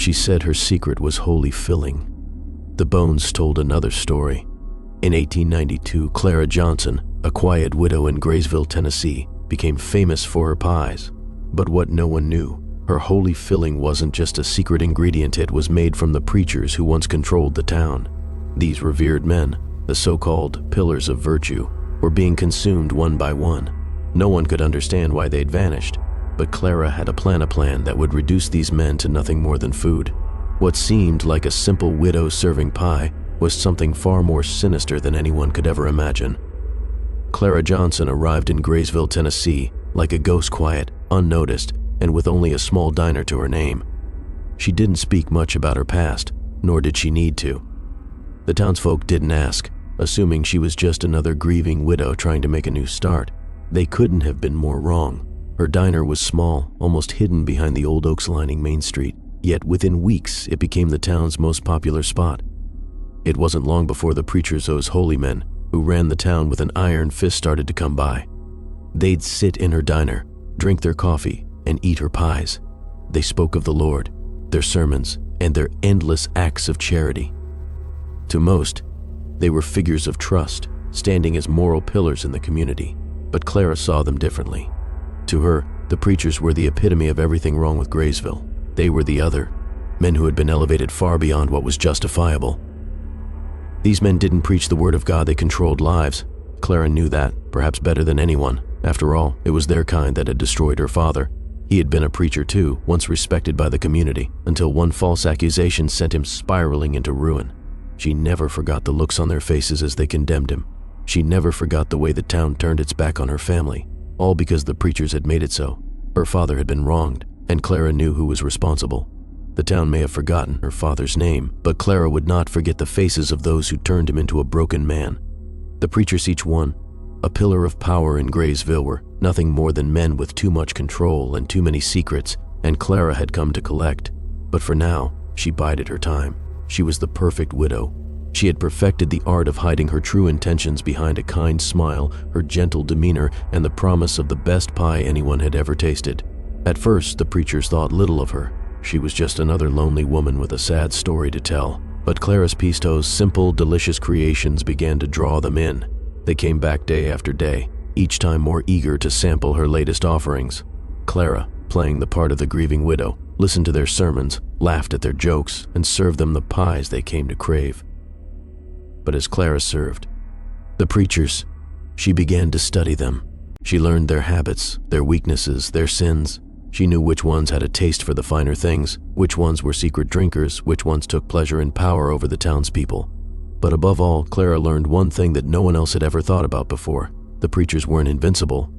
she said her secret was wholly filling. The bones told another story. In 1892, Clara Johnson, a quiet widow in Graysville, Tennessee, became famous for her pies. But what no one knew, her holy filling wasn't just a secret ingredient. It was made from the preachers who once controlled the town. These revered men, the so-called pillars of virtue, were being consumed one by one. No one could understand why they'd vanished, but Clara had a plan that would reduce these men to nothing more than food. What seemed like a simple widow serving pie was something far more sinister than anyone could ever imagine. Clara Johnson arrived in Graysville, Tennessee, like a ghost, quiet, unnoticed, and with only a small diner to her name. She didn't speak much about her past, nor did she need to. The townsfolk didn't ask, assuming she was just another grieving widow trying to make a new start. They couldn't have been more wrong. Her diner was small, almost hidden behind the old oaks lining Main Street, yet within weeks it became the town's most popular spot. It wasn't long before the preachers, those holy men who ran the town with an iron fist, started to come by. They'd sit in her diner, drink their coffee, and eat her pies. They spoke of the Lord, their sermons, and their endless acts of charity. To most, they were figures of trust, standing as moral pillars in the community, but Clara saw them differently. To her, the preachers were the epitome of everything wrong with Graysville. They were the other, men who had been elevated far beyond what was justifiable. These men didn't preach the word of God, they controlled lives. Clara knew that, perhaps better than anyone. After all, it was their kind that had destroyed her father. He had been a preacher too, once respected by the community, until one false accusation sent him spiraling into ruin. She never forgot the looks on their faces as they condemned him. She never forgot the way the town turned its back on her family, all because the preachers had made it so. Her father had been wronged, and Clara knew who was responsible. The town may have forgotten her father's name, but Clara would not forget the faces of those who turned him into a broken man. The preachers, each one, a pillar of power in Graysville, were nothing more than men with too much control and too many secrets, and Clara had come to collect. But for now, she bided her time. She was the perfect widow. She had perfected the art of hiding her true intentions behind a kind smile, her gentle demeanor, and the promise of the best pie anyone had ever tasted. At first, the preachers thought little of her. She was just another lonely woman with a sad story to tell. But Clara's Pisto's simple, delicious creations began to draw them in. They came back day after day, each time more eager to sample her latest offerings. Clara, playing the part of the grieving widow, listened to their sermons, laughed at their jokes, and served them the pies they came to crave. But as Clara served the preachers, she began to study them. She learned their habits, their weaknesses, their sins. She knew which ones had a taste for the finer things, which ones were secret drinkers, which ones took pleasure in power over the townspeople. But above all, Clara learned one thing that no one else had ever thought about before. The preachers weren't invincible.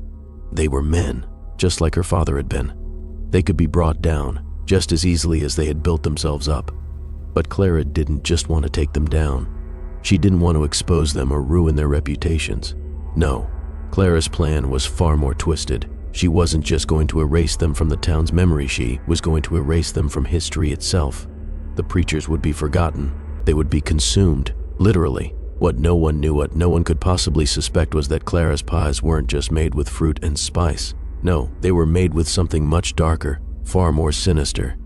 They were men, just like her father had been. They could be brought down just as easily as they had built themselves up. But Clara didn't just want to take them down. She didn't want to expose them or ruin their reputations. No, Clara's plan was far more twisted. She wasn't just going to erase them from the town's memory, she was going to erase them from history itself. The preachers would be forgotten. They would be consumed, literally. What no one knew, what no one could possibly suspect, was that Clara's pies weren't just made with fruit and spice. No, they were made with something much darker, far more sinister.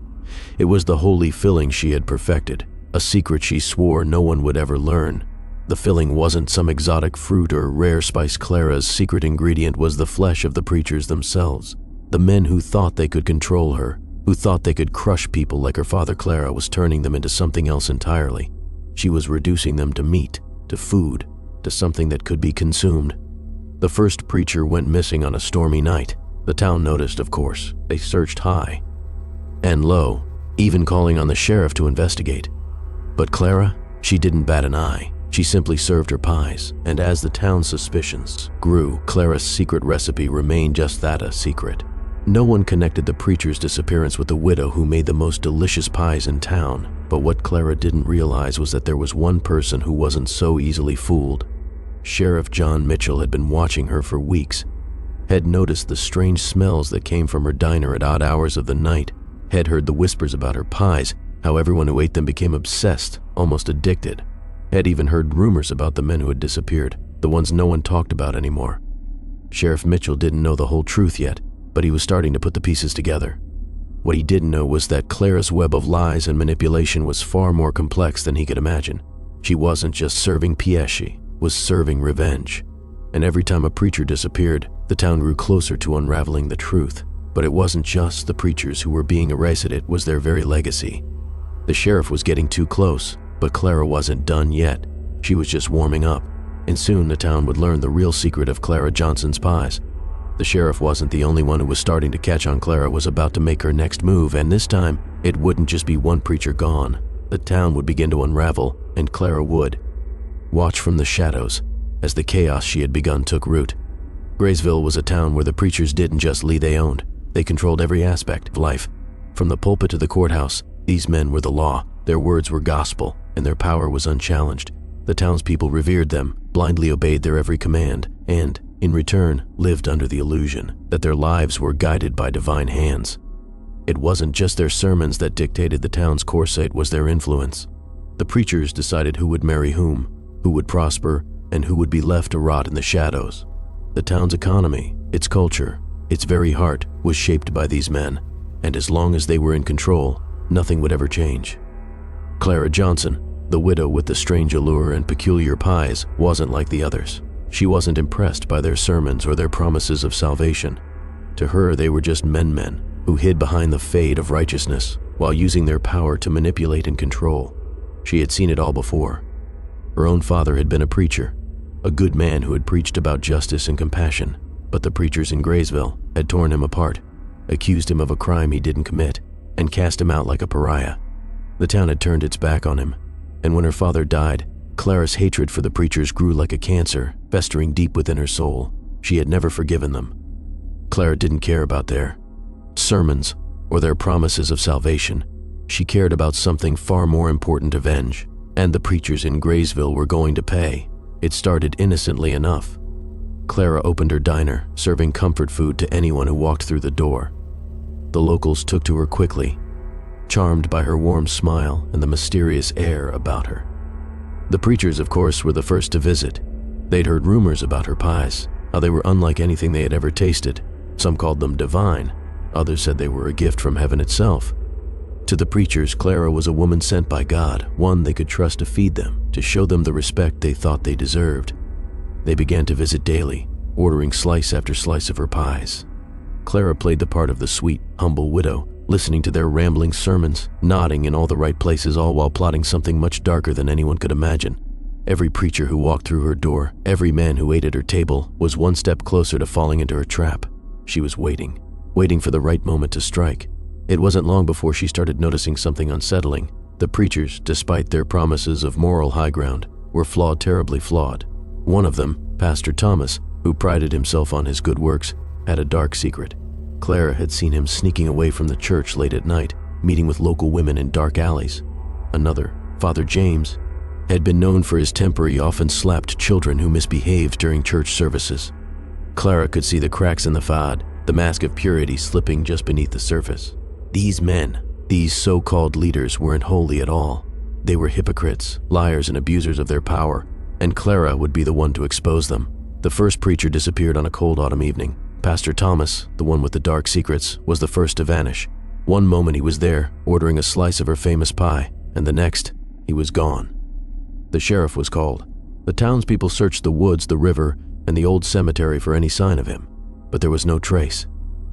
It was the holy filling she had perfected, a secret she swore no one would ever learn. The filling wasn't some exotic fruit or rare spice. Clara's secret ingredient was the flesh of the preachers themselves. The men who thought they could control her, who thought they could crush people like her father. Clara was turning them into something else entirely. She was reducing them to meat, to food, to something that could be consumed. The first preacher went missing on a stormy night. The town noticed, of course. They searched high and low, even calling on the sheriff to investigate. But Clara, she didn't bat an eye. She simply served her pies, and as the town's suspicions grew, Clara's secret recipe remained just that, a secret. No one connected the preacher's disappearance with the widow who made the most delicious pies in town, but what Clara didn't realize was that there was one person who wasn't so easily fooled. Sheriff John Mitchell had been watching her for weeks, had noticed the strange smells that came from her diner at odd hours of the night, had heard the whispers about her pies, how everyone who ate them became obsessed, almost addicted, had even heard rumors about the men who had disappeared, the ones no one talked about anymore. Sheriff Mitchell didn't know the whole truth yet, but he was starting to put the pieces together. What he didn't know was that Clara's web of lies and manipulation was far more complex than he could imagine. She wasn't just serving pièce, she was serving revenge. And every time a preacher disappeared, the town grew closer to unraveling the truth. But it wasn't just the preachers who were being erased, it was their very legacy. The sheriff was getting too close, but Clara wasn't done yet. She was just warming up, and soon the town would learn the real secret of Clara Johnson's pies. The sheriff wasn't the only one who was starting to catch on. Clara was about to make her next move, and this time, it wouldn't just be one preacher gone. The town would begin to unravel, and Clara would watch from the shadows as the chaos she had begun took root. Graysville was a town where the preachers didn't just lead, they owned. They controlled every aspect of life. From the pulpit to the courthouse, these men were the law, their words were gospel, and their power was unchallenged. The townspeople revered them, blindly obeyed their every command, and, in return, lived under the illusion that their lives were guided by divine hands. It wasn't just their sermons that dictated the town's course, it was their influence. The preachers decided who would marry whom, who would prosper, and who would be left to rot in the shadows. The town's economy, its culture, its very heart was shaped by these men, and as long as they were in control, nothing would ever change. Clara Johnson, the widow with the strange allure and peculiar pies, wasn't like the others. She wasn't impressed by their sermons or their promises of salvation. To her, they were just men who hid behind the fade of righteousness while using their power to manipulate and control. She had seen it all before. Her own father had been a preacher, a good man who had preached about justice and compassion, but the preachers in Graysville had torn him apart, accused him of a crime he didn't commit, and cast him out like a pariah. The town had turned its back on him, and when her father died, Clara's hatred for the preachers grew like a cancer, festering deep within her soul. She had never forgiven them. Clara didn't care about their sermons or their promises of salvation. She cared about something far more important: revenge. And the preachers in Graysville were going to pay. It started innocently enough. Clara opened her diner, serving comfort food to anyone who walked through the door. The locals took to her quickly, charmed by her warm smile and the mysterious air about her. The preachers, of course, were the first to visit. They'd heard rumors about her pies, how they were unlike anything they had ever tasted. Some called them divine, others said they were a gift from heaven itself. To the preachers, Clara was a woman sent by God, one they could trust to feed them, to show them the respect they thought they deserved. They began to visit daily, ordering slice after slice of her pies. Clara played the part of the sweet, humble widow, listening to their rambling sermons, nodding in all the right places, all while plotting something much darker than anyone could imagine. Every preacher who walked through her door, every man who ate at her table, was one step closer to falling into her trap. She was waiting for the right moment to strike. It wasn't long before she started noticing something unsettling. The preachers, despite their promises of moral high ground, were flawed, terribly flawed. One of them, Pastor Thomas, who prided himself on his good works, had a dark secret. Clara had seen him sneaking away from the church late at night, meeting with local women in dark alleys. Another, Father James, had been known for his temper. He often slapped children who misbehaved during church services. Clara could see the cracks in the facade, the mask of purity slipping just beneath the surface. These men, these so-called leaders, weren't holy at all. They were hypocrites, liars, and abusers of their power, and Clara would be the one to expose them. The first preacher disappeared on a cold autumn evening. Pastor Thomas, the one with the dark secrets, was the first to vanish. One moment he was there, ordering a slice of her famous pie, and the next, he was gone. The sheriff was called. The townspeople searched the woods, the river, and the old cemetery for any sign of him, but there was no trace,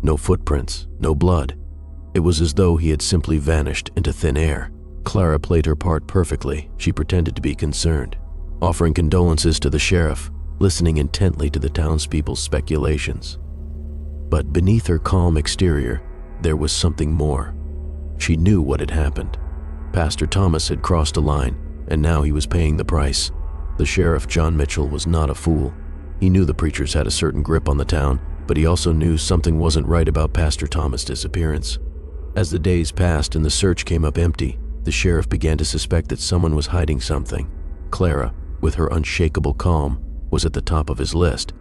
no footprints, no blood. It was as though he had simply vanished into thin air. Clara played her part perfectly. She pretended to be concerned, offering condolences to the sheriff, listening intently to the townspeople's speculations. But beneath her calm exterior, there was something more. She knew what had happened. Pastor Thomas had crossed a line, and now he was paying the price. The sheriff, John Mitchell, was not a fool. He knew the preachers had a certain grip on the town, but he also knew something wasn't right about Pastor Thomas' disappearance. As the days passed and the search came up empty, the sheriff began to suspect that someone was hiding something. Clara, with her unshakable calm, was at the top of his list,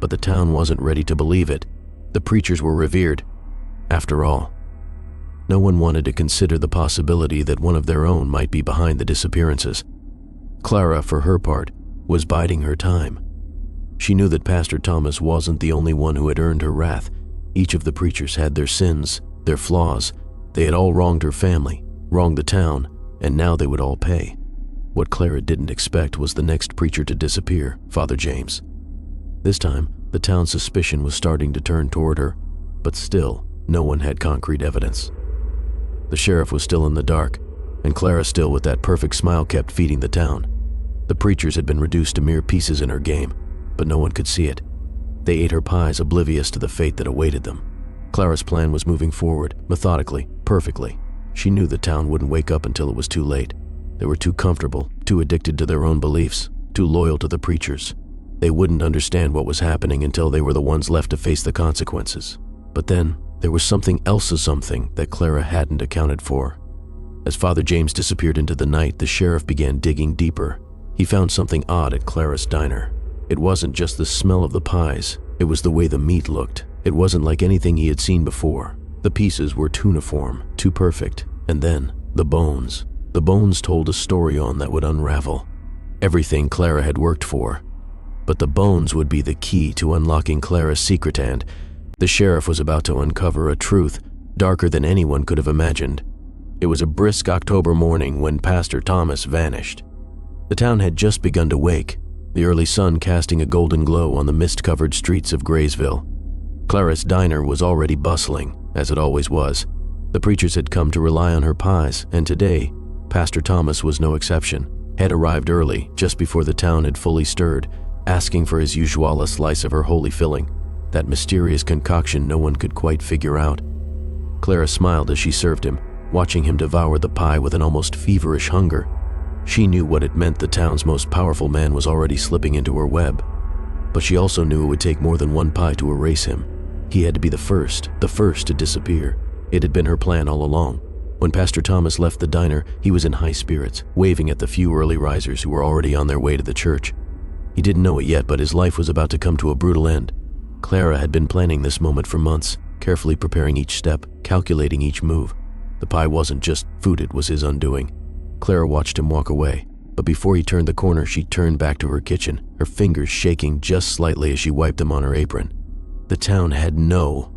but the town wasn't ready to believe it. The preachers were revered. After all, no one wanted to consider the possibility that one of their own might be behind the disappearances. Clara, for her part, was biding her time. She knew that Pastor Thomas wasn't the only one who had earned her wrath. Each of the preachers had their sins, their flaws, They had all wronged her family, wronged the town, and now they would all pay. What Clara didn't expect was the next preacher to disappear, Father James. This time, the town's suspicion was starting to turn toward her, but still, no one had concrete evidence. The sheriff was still in the dark, and Clara still with that perfect smile kept feeding the town. The preachers had been reduced to mere pieces in her game, but no one could see it. They ate her pies oblivious to the fate that awaited them. Clara's plan was moving forward, methodically, perfectly. She knew the town wouldn't wake up until it was too late. They were too comfortable, too addicted to their own beliefs, too loyal to the preachers. They wouldn't understand what was happening until they were the ones left to face the consequences. But then, there was something else of something that Clara hadn't accounted for. As Father James disappeared into the night, the sheriff began digging deeper. He found something odd at Clara's diner. It wasn't just the smell of the pies, it was the way the meat looked. It wasn't like anything he had seen before. The pieces were too uniform, too perfect. And then, the bones. The bones told a story on that would unravel everything Clara had worked for. But the bones would be the key to unlocking Clara's secret, and the sheriff was about to uncover a truth darker than anyone could have imagined. It was a brisk October morning when Pastor Thomas vanished. The town had just begun to wake, the early sun casting a golden glow on the mist-covered streets of Graysville. Clara's diner was already bustling, as it always was. The preachers had come to rely on her pies, and today, Pastor Thomas was no exception. Had arrived early, just before the town had fully stirred, asking for his usual slice of her holy filling, that mysterious concoction no one could quite figure out. Clara smiled as she served him, watching him devour the pie with an almost feverish hunger. She knew what it meant. The town's most powerful man was already slipping into her web. But she also knew it would take more than one pie to erase him. He had to be the first to disappear. It had been her plan all along. When Pastor Thomas left the diner, he was in high spirits, waving at the few early risers who were already on their way to the church. He didn't know it yet, but his life was about to come to a brutal end. Clara had been planning this moment for months, carefully preparing each step, calculating each move. The pie wasn't just food, it was his undoing. Clara watched him walk away, but before he turned the corner, she turned back to her kitchen, her fingers shaking just slightly as she wiped them on her apron. The town had no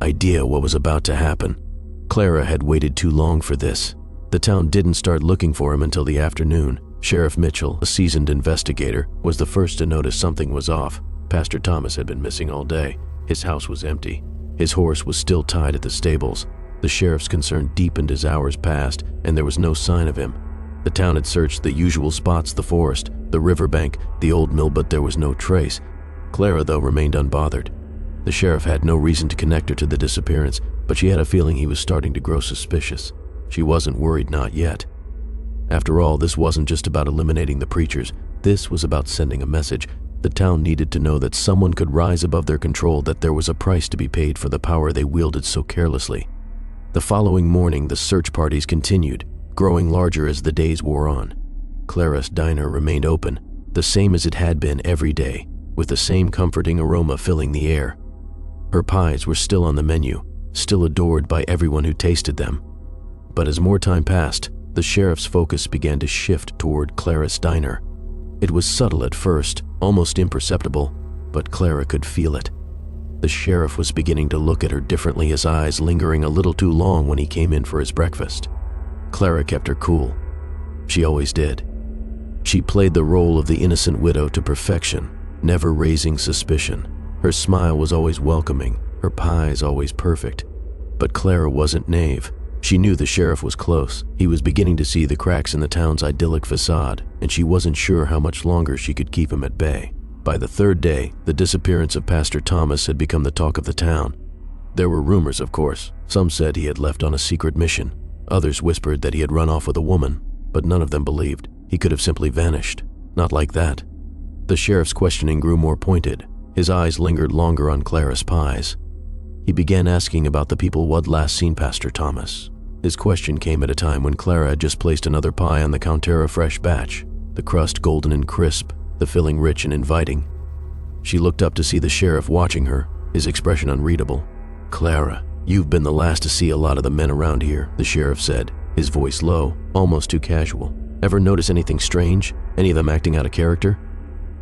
idea what was about to happen. Clara had waited too long for this. The town didn't start looking for him until the afternoon. Sheriff Mitchell, a seasoned investigator, was the first to notice something was off. Pastor Thomas had been missing all day. His house was empty. His horse was still tied at the stables. The sheriff's concern deepened as hours passed, and there was no sign of him. The town had searched the usual spots, the forest, the riverbank, the old mill, but there was no trace. Clara, though, remained unbothered. The sheriff had no reason to connect her to the disappearance, but she had a feeling he was starting to grow suspicious. She wasn't worried, not yet. After all, this wasn't just about eliminating the preachers. This was about sending a message. The town needed to know that someone could rise above their control, that there was a price to be paid for the power they wielded so carelessly. The following morning, the search parties continued, growing larger as the days wore on. Clara's diner remained open, the same as it had been every day, with the same comforting aroma filling the air. Her pies were still on the menu, still adored by everyone who tasted them. But as more time passed, the sheriff's focus began to shift toward Clara's diner. It was subtle at first, almost imperceptible, but Clara could feel it. The sheriff was beginning to look at her differently, his eyes lingering a little too long when he came in for his breakfast. Clara kept her cool. She always did. She played the role of the innocent widow to perfection, never raising suspicion. Her smile was always welcoming, her pies always perfect. But Clara wasn't naive. She knew the sheriff was close. He was beginning to see the cracks in the town's idyllic facade, and she wasn't sure how much longer she could keep him at bay. By the third day, the disappearance of Pastor Thomas had become the talk of the town. There were rumors, of course. Some said he had left on a secret mission. Others whispered that he had run off with a woman, but none of them believed. He could have simply vanished. Not like that. The sheriff's questioning grew more pointed. His eyes lingered longer on Clara's pies. He began asking about the people who had last seen Pastor Thomas. His question came at a time when Clara had just placed another pie on the Countera fresh batch, the crust golden and crisp, the filling rich and inviting. She looked up to see the sheriff watching her, his expression unreadable. "Clara, you've been the last to see a lot of the men around here," the sheriff said, his voice low, almost too casual. "Ever notice anything strange? Any of them acting out of character?"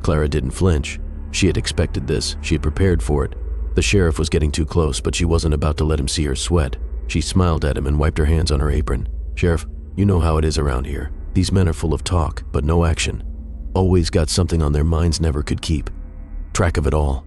Clara didn't flinch. She had expected this. She had prepared for it. The sheriff was getting too close, but she wasn't about to let him see her sweat. She smiled at him and wiped her hands on her apron. "Sheriff, you know how it is around here. These men are full of talk, but no action. Always got something on their minds never could keep track of it all."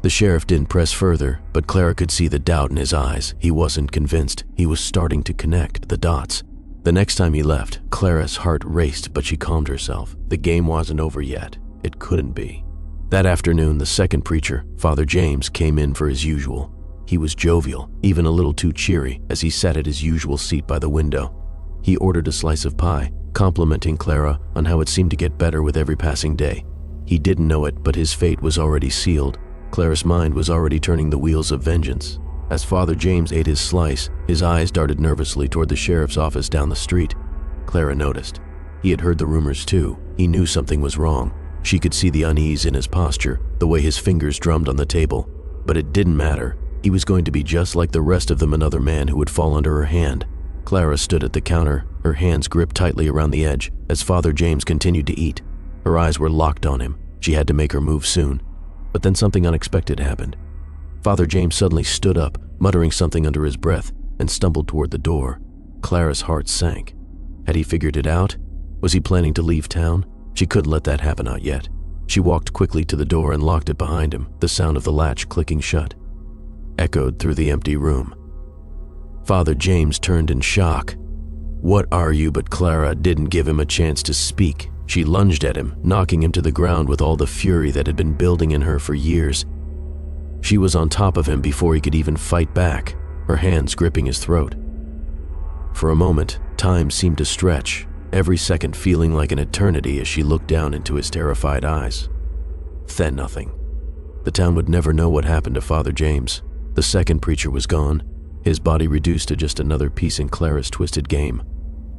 The sheriff didn't press further, but Clara could see the doubt in his eyes. He wasn't convinced. He was starting to connect the dots. The next time he left, Clara's heart raced, but she calmed herself. The game wasn't over yet. It couldn't be. That afternoon, the second preacher, Father James, came in for his usual. He was jovial, even a little too cheery, as he sat at his usual seat by the window. He ordered a slice of pie, complimenting Clara on how it seemed to get better with every passing day. He didn't know it, but his fate was already sealed. Clara's mind was already turning the wheels of vengeance. As Father James ate his slice, his eyes darted nervously toward the sheriff's office down the street. Clara noticed. He had heard the rumors too. He knew something was wrong. She could see the unease in his posture, the way his fingers drummed on the table. But it didn't matter. He was going to be just like the rest of them, another man who would fall under her hand. Clara stood at the counter, her hands gripped tightly around the edge, as Father James continued to eat. Her eyes were locked on him. She had to make her move soon. But then something unexpected happened. Father James suddenly stood up, muttering something under his breath, and stumbled toward the door. Clara's heart sank. Had he figured it out? Was he planning to leave town? She couldn't let that happen out yet. She walked quickly to the door and locked it behind him, the sound of the latch clicking shut echoed through the empty room. Father James turned in shock. "What are you?" But Clara didn't give him a chance to speak. She lunged at him, knocking him to the ground with all the fury that had been building in her for years. She was on top of him before he could even fight back, her hands gripping his throat. For a moment, time seemed to stretch, every second feeling like an eternity as she looked down into his terrified eyes. Then nothing. The town would never know what happened to Father James. The second preacher was gone, his body reduced to just another piece in Clara's twisted game.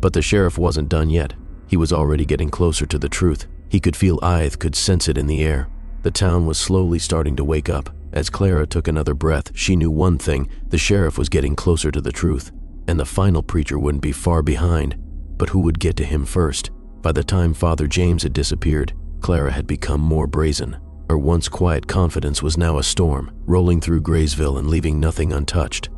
But the sheriff wasn't done yet. He was already getting closer to the truth. He could feel Ith, could sense it in the air. The town was slowly starting to wake up. As Clara took another breath, she knew one thing: the sheriff was getting closer to the truth, and the final preacher wouldn't be far behind. But who would get to him first? By the time Father James had disappeared, Clara had become more brazen. Her once quiet confidence was now a storm, rolling through Graysville and leaving nothing untouched.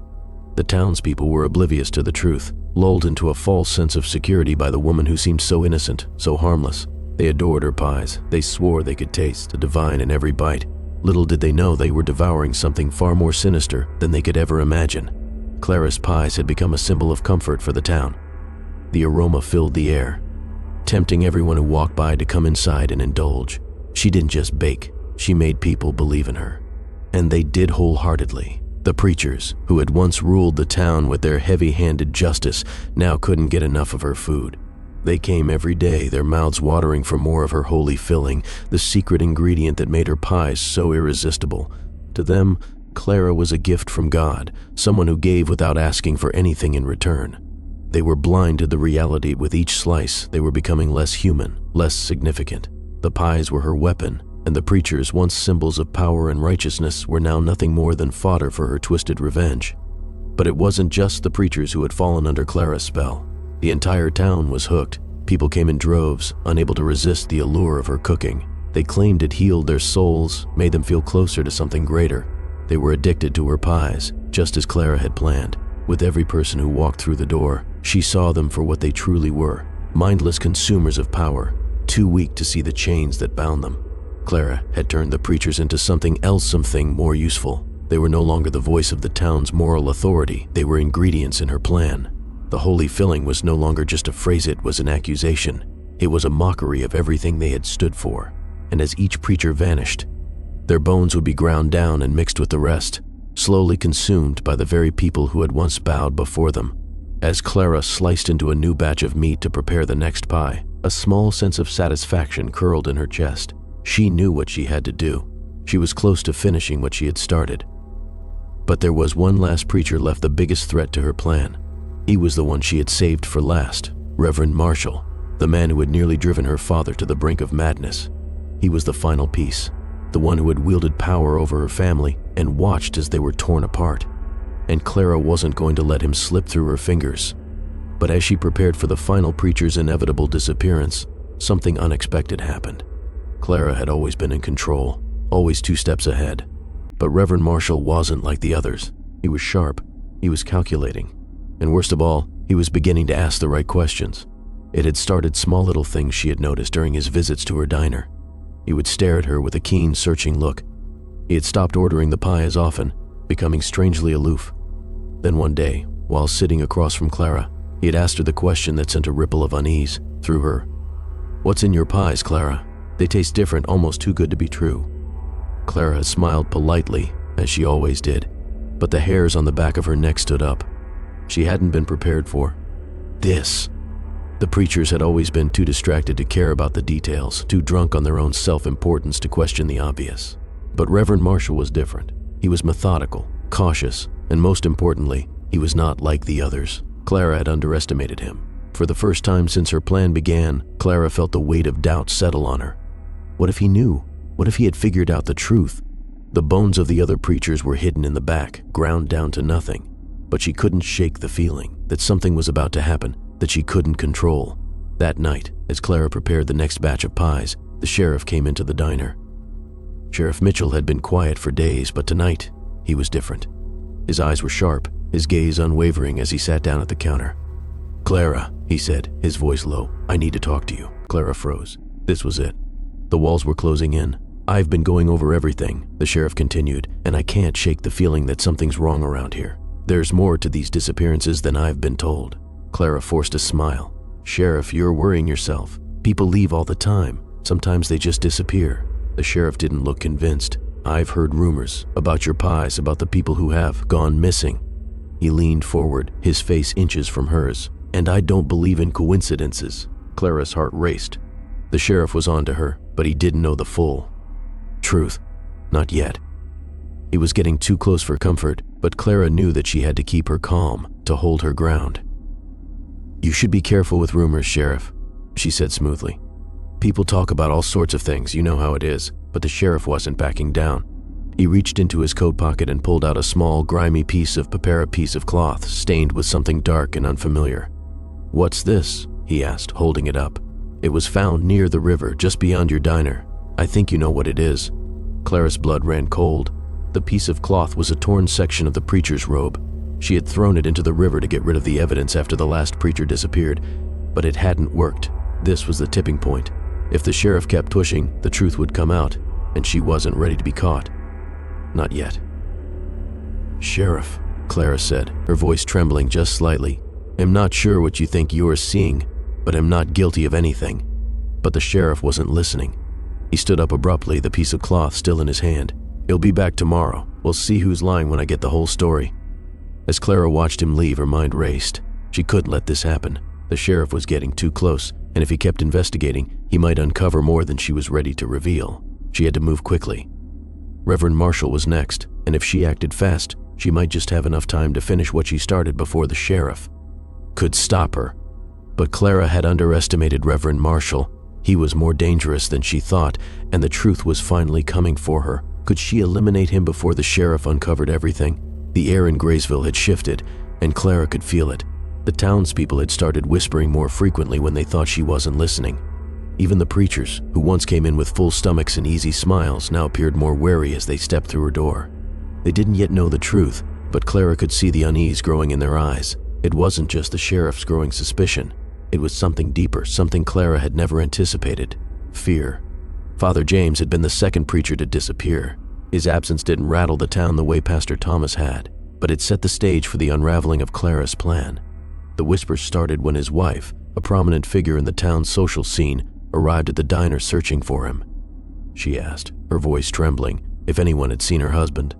The townspeople were oblivious to the truth, lulled into a false sense of security by the woman who seemed so innocent, so harmless. They adored her pies. They swore they could taste the divine in every bite. Little did they know they were devouring something far more sinister than they could ever imagine. Clara's pies had become a symbol of comfort for the town. The aroma filled the air, tempting everyone who walked by to come inside and indulge. She didn't just bake, she made people believe in her. And they did wholeheartedly. The preachers, who had once ruled the town with their heavy-handed justice, now couldn't get enough of her food. They came every day, their mouths watering for more of her holy filling, the secret ingredient that made her pies so irresistible. To them, Clara was a gift from God, someone who gave without asking for anything in return. They were blind to the reality. With each slice, they were becoming less human, less significant. The pies were her weapon, and the preachers, once symbols of power and righteousness, were now nothing more than fodder for her twisted revenge. But it wasn't just the preachers who had fallen under Clara's spell. The entire town was hooked. People came in droves, unable to resist the allure of her cooking. They claimed it healed their souls, made them feel closer to something greater. They were addicted to her pies, just as Clara had planned. With every person who walked through the door, she saw them for what they truly were: mindless consumers of power, too weak to see the chains that bound them. Clara had turned the preachers into something else, something more useful. They were no longer the voice of the town's moral authority. They were ingredients in her plan. The holy filling was no longer just a phrase, it was an accusation. It was a mockery of everything they had stood for. And as each preacher vanished, their bones would be ground down and mixed with the rest, slowly consumed by the very people who had once bowed before them. As Clara sliced into a new batch of meat to prepare the next pie, a small sense of satisfaction curled in her chest. She knew what she had to do. She was close to finishing what she had started. But there was one last preacher left, the biggest threat to her plan. He was the one she had saved for last, Reverend Marshall, the man who had nearly driven her father to the brink of madness. He was the final piece, the one who had wielded power over her family and watched as they were torn apart. And Clara wasn't going to let him slip through her fingers. But as she prepared for the final preacher's inevitable disappearance, something unexpected happened. Clara had always been in control, always 2 steps ahead. But Reverend Marshall wasn't like the others. He was sharp, He was calculating. And worst of all, he was beginning to ask the right questions. It had started small little things she had noticed during his visits to her diner. He would stare at her with a keen, searching look. He had stopped ordering the pie as often, becoming strangely aloof. Then one day, while sitting across from Clara, he had asked her the question that sent a ripple of unease through her. "What's in your pies, Clara? They taste different, almost too good to be true." Clara smiled politely, as she always did, but the hairs on the back of her neck stood up. She hadn't been prepared for this. The preachers had always been too distracted to care about the details, too drunk on their own self-importance to question the obvious. But Reverend Marshall was different. He was methodical, cautious, and most importantly, he was not like the others. Clara had underestimated him. For the first time since her plan began, Clara felt the weight of doubt settle on her. What if he knew? What if he had figured out the truth? The bones of the other preachers were hidden in the back, ground down to nothing. But she couldn't shake the feeling that something was about to happen that she couldn't control. That night, as Clara prepared the next batch of pies, the sheriff came into the diner. Sheriff Mitchell had been quiet for days, but tonight, he was different. His eyes were sharp, his gaze unwavering as he sat down at the counter. "Clara," he said, his voice low, "I need to talk to you." Clara froze. This was it. The walls were closing in. "I've been going over everything," the sheriff continued, "and I can't shake the feeling that something's wrong around here. There's more to these disappearances than I've been told." Clara forced a smile. "Sheriff, you're worrying yourself. People leave all the time. Sometimes they just disappear." The sheriff didn't look convinced. "I've heard rumors about your pies, about the people who have gone missing." He leaned forward, his face inches from hers. "And I don't believe in coincidences." Clara's heart raced. The sheriff was on to her, but he didn't know the full truth. Not yet. He was getting too close for comfort, but Clara knew that she had to keep her calm, to hold her ground. "You should be careful with rumors, Sheriff," she said smoothly. "People talk about all sorts of things, you know how it is," but the sheriff wasn't backing down. He reached into his coat pocket and pulled out a small, grimy piece of cloth stained with something dark and unfamiliar. "What's this?" he asked, holding it up. "It was found near the river, just beyond your diner. I think you know what it is." Clara's blood ran cold. The piece of cloth was a torn section of the preacher's robe. She had thrown it into the river to get rid of the evidence after the last preacher disappeared, but it hadn't worked. This was the tipping point. If the sheriff kept pushing, the truth would come out, and she wasn't ready to be caught. Not yet. "Sheriff," Clara said, her voice trembling just slightly, "I'm not sure what you think you're seeing, but I'm not guilty of anything." But the sheriff wasn't listening. He stood up abruptly, the piece of cloth still in his hand. "He'll be back tomorrow. We'll see who's lying when I get the whole story." As Clara watched him leave, her mind raced. She couldn't let this happen. The sheriff was getting too close, and if he kept investigating, he might uncover more than she was ready to reveal. She had to move quickly. Reverend Marshall was next, and if she acted fast, she might just have enough time to finish what she started before the sheriff could stop her. But Clara had underestimated Reverend Marshall. He was more dangerous than she thought, and the truth was finally coming for her. Could she eliminate him before the sheriff uncovered everything? The air in Graysville had shifted, and Clara could feel it. The townspeople had started whispering more frequently when they thought she wasn't listening. Even the preachers, who once came in with full stomachs and easy smiles, now appeared more wary as they stepped through her door. They didn't yet know the truth, but Clara could see the unease growing in their eyes. It wasn't just the sheriff's growing suspicion. It was something deeper, something Clara had never anticipated. Fear. Father James had been the second preacher to disappear. His absence didn't rattle the town the way Pastor Thomas had, but it set the stage for the unraveling of Clara's plan. The whispers started when his wife, a prominent figure in the town's social scene, arrived at the diner searching for him. She asked, her voice trembling, if anyone had seen her husband.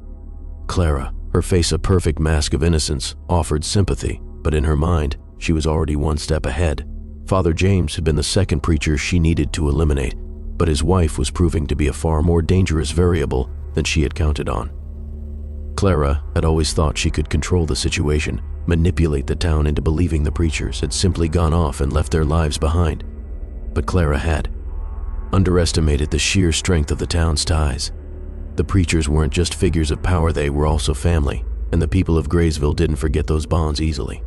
Clara, her face a perfect mask of innocence, offered sympathy, but in her mind, she was already one step ahead. Father James had been the second preacher she needed to eliminate, but his wife was proving to be a far more dangerous variable than she had counted on. Clara had always thought she could control the situation, manipulate the town into believing the preachers had simply gone off and left their lives behind. But Clara had underestimated the sheer strength of the town's ties. The preachers weren't just figures of power, they were also family, and the people of Graysville didn't forget those bonds easily.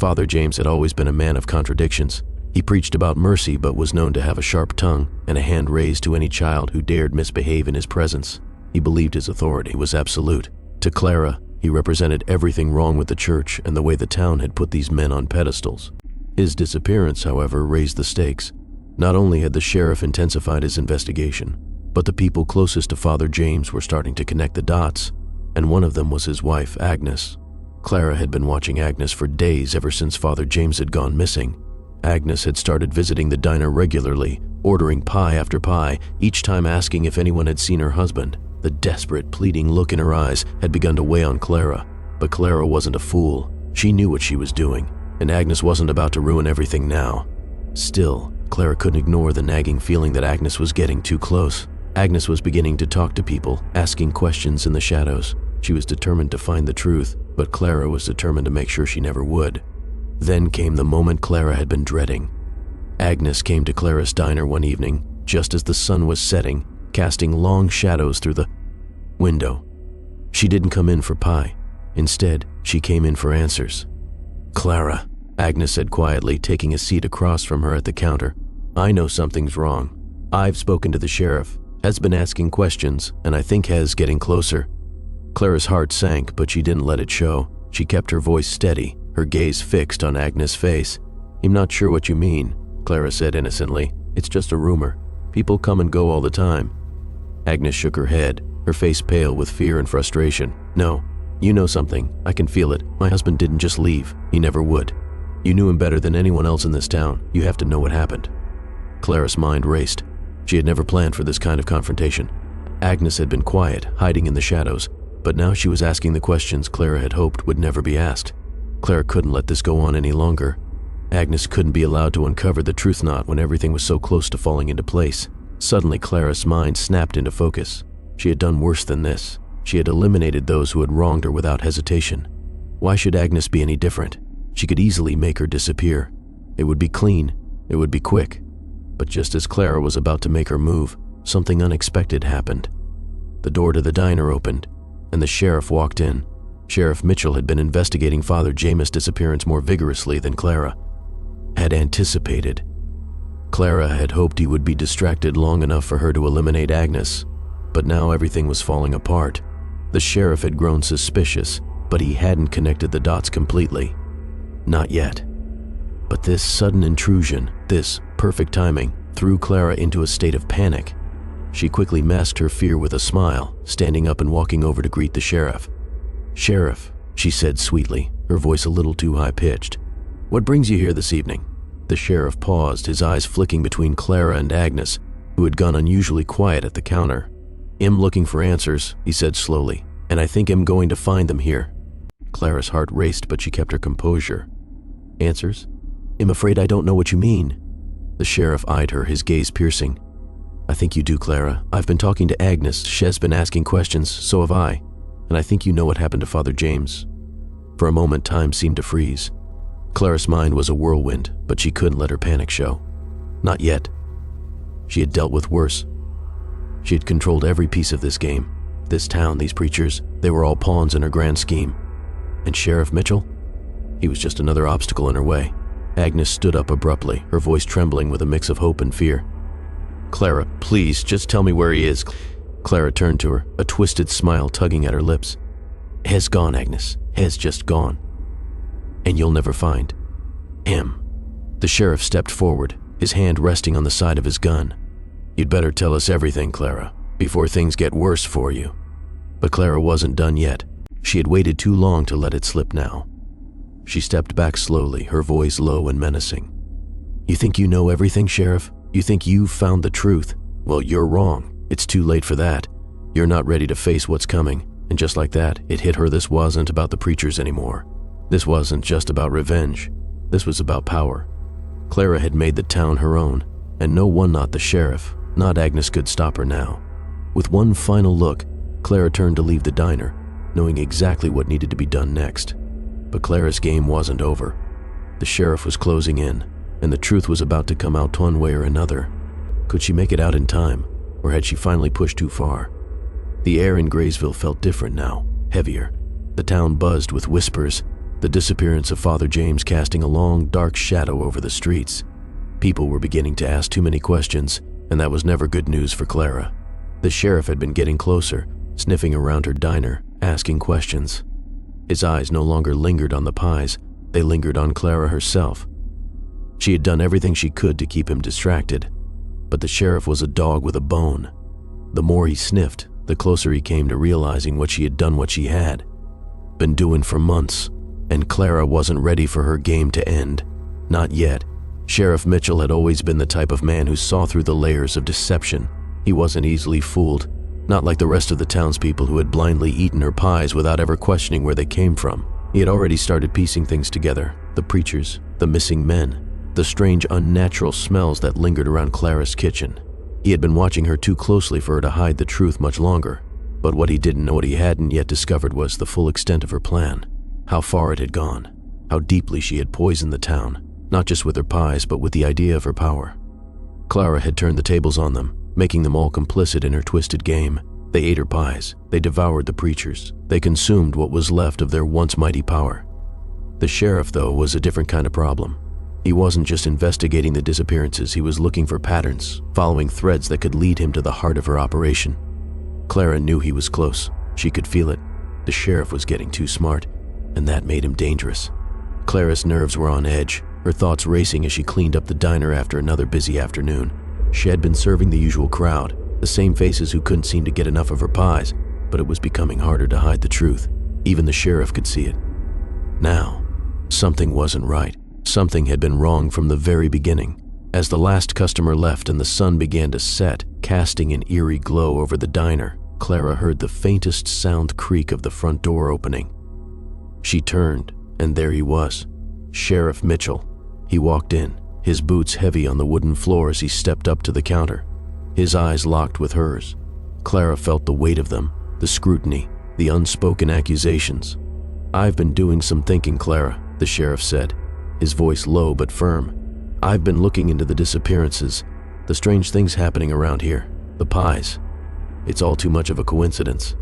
Father James had always been a man of contradictions. He preached about mercy but was known to have a sharp tongue and a hand raised to any child who dared misbehave in his presence. He believed his authority was absolute. To Clara, He represented everything wrong with the church and the way the town had put these men on pedestals. His disappearance, however, raised the stakes. Not only had the sheriff intensified his investigation, but the people closest to Father James were starting to connect the dots, and one of them was his wife, Agnes. Clara had been watching Agnes for days ever since Father James had gone missing. Agnes had started visiting the diner regularly, ordering pie after pie, each time asking if anyone had seen her husband. The desperate, pleading look in her eyes had begun to weigh on Clara, but Clara wasn't a fool. She knew what she was doing, and Agnes wasn't about to ruin everything now. Still, Clara couldn't ignore the nagging feeling that Agnes was getting too close. Agnes was beginning to talk to people, asking questions in the shadows. She was determined to find the truth, but Clara was determined to make sure she never would. Then came the moment Clara had been dreading. Agnes came to Clara's diner one evening, just as the sun was setting, casting long shadows through the window. She didn't come in for pie. Instead, she came in for answers. "Clara," Agnes said quietly, taking a seat across from her at the counter. "I know something's wrong. I've spoken to the sheriff, has been asking questions, and I think has getting closer." Clara's heart sank, but she didn't let it show. She kept her voice steady, her gaze fixed on Agnes' face. "I'm not sure what you mean," Clara said innocently. "It's just a rumor. People come and go all the time." Agnes shook her head, her face pale with fear and frustration. "No, you know something. I can feel it. My husband didn't just leave. He never would. You knew him better than anyone else in this town. You have to know what happened." Clara's mind raced. She had never planned for this kind of confrontation. Agnes had been quiet, hiding in the shadows, but now she was asking the questions Clara had hoped would never be asked. Clara couldn't let this go on any longer. Agnes couldn't be allowed to uncover the truth knot when everything was so close to falling into place. Suddenly, Clara's mind snapped into focus. She had done worse than this. She had eliminated those who had wronged her without hesitation. Why should Agnes be any different? She could easily make her disappear. It would be clean. It would be quick. But just as Clara was about to make her move, something unexpected happened. The door to the diner opened, and the sheriff walked in. Sheriff Mitchell had been investigating Father James' disappearance more vigorously than Clara had anticipated. Clara had hoped he would be distracted long enough for her to eliminate Agnes, but now everything was falling apart. The sheriff had grown suspicious, but he hadn't connected the dots completely. Not yet. But this sudden intrusion, this perfect timing, threw Clara into a state of panic. She quickly masked her fear with a smile, standing up and walking over to greet the sheriff. "Sheriff," she said sweetly, her voice a little too high-pitched. "What brings you here this evening?" The sheriff paused, his eyes flicking between Clara and Agnes, who had gone unusually quiet at the counter. "I'm looking for answers," he said slowly, "and I think I'm going to find them here." Clara's heart raced, but she kept her composure. "Answers? I'm afraid I don't know what you mean." The sheriff eyed her, his gaze piercing. "I think you do, Clara. I've been talking to Agnes. She's been asking questions, so have I. And I think you know what happened to Father James." For a moment, time seemed to freeze. Clara's mind was a whirlwind, but she couldn't let her panic show. Not yet. She had dealt with worse. She had controlled every piece of this game. This town, these preachers, they were all pawns in her grand scheme. And Sheriff Mitchell? He was just another obstacle in her way. Agnes stood up abruptly, her voice trembling with a mix of hope and fear. "Clara, please, just tell me where he is." Clara turned to her, a twisted smile tugging at her lips. "Has gone, Agnes. Has just gone. And you'll never find him." The sheriff stepped forward, his hand resting on the side of his gun. "You'd better tell us everything, Clara, before things get worse for you." But Clara wasn't done yet. She had waited too long to let it slip now. She stepped back slowly, her voice low and menacing. "You think you know everything, Sheriff? You think you've found the truth? Well, you're wrong. It's too late for that. You're not ready to face what's coming." And just like that, it hit her this wasn't about the preachers anymore. This wasn't just about revenge. This was about power. Clara had made the town her own, and no one, not the sheriff, not Agnes, could stop her now. With one final look, Clara turned to leave the diner, knowing exactly what needed to be done next. But Clara's game wasn't over. The sheriff was closing in, and the truth was about to come out one way or another. Could she make it out in time, or had she finally pushed too far? The air in Graysville felt different now, heavier. The town buzzed with whispers, the disappearance of Father James casting a long, dark shadow over the streets. People were beginning to ask too many questions, and that was never good news for Clara. The sheriff had been getting closer, sniffing around her diner, asking questions. His eyes no longer lingered on the pies, they lingered on Clara herself. She had done everything she could to keep him distracted, but the sheriff was a dog with a bone. The more he sniffed, the closer he came to realizing what she had done, what she had been doing for months, and Clara wasn't ready for her game to end. Not yet. Sheriff Mitchell had always been the type of man who saw through the layers of deception. He wasn't easily fooled, not like the rest of the townspeople who had blindly eaten her pies without ever questioning where they came from. He had already started piecing things together: the preachers, the missing men, the strange unnatural smells that lingered around Clara's kitchen. He had been watching her too closely for her to hide the truth much longer, but what he didn't know, what he hadn't yet discovered, was the full extent of her plan. How far it had gone, how deeply she had poisoned the town, not just with her pies, but with the idea of her power. Clara had turned the tables on them, making them all complicit in her twisted game. They ate her pies, they devoured the preachers, they consumed what was left of their once mighty power. The sheriff, though, was a different kind of problem. He wasn't just investigating the disappearances, he was looking for patterns, following threads that could lead him to the heart of her operation. Clara knew he was close. She could feel it. The sheriff was getting too smart, and that made him dangerous. Clara's nerves were on edge, her thoughts racing as she cleaned up the diner after another busy afternoon. She had been serving the usual crowd, the same faces who couldn't seem to get enough of her pies, but it was becoming harder to hide the truth. Even the sheriff could see it. Now, something wasn't right. Something had been wrong from the very beginning. As the last customer left and the sun began to set, casting an eerie glow over the diner, Clara heard the faintest sound creak of the front door opening. She turned, and there he was, Sheriff Mitchell. He walked in, his boots heavy on the wooden floor as he stepped up to the counter. His eyes locked with hers. Clara felt the weight of them, the scrutiny, the unspoken accusations. "I've been doing some thinking, Clara," the sheriff said, his voice low but firm. "I've been looking into the disappearances, the strange things happening around here, the pies. It's all too much of a coincidence."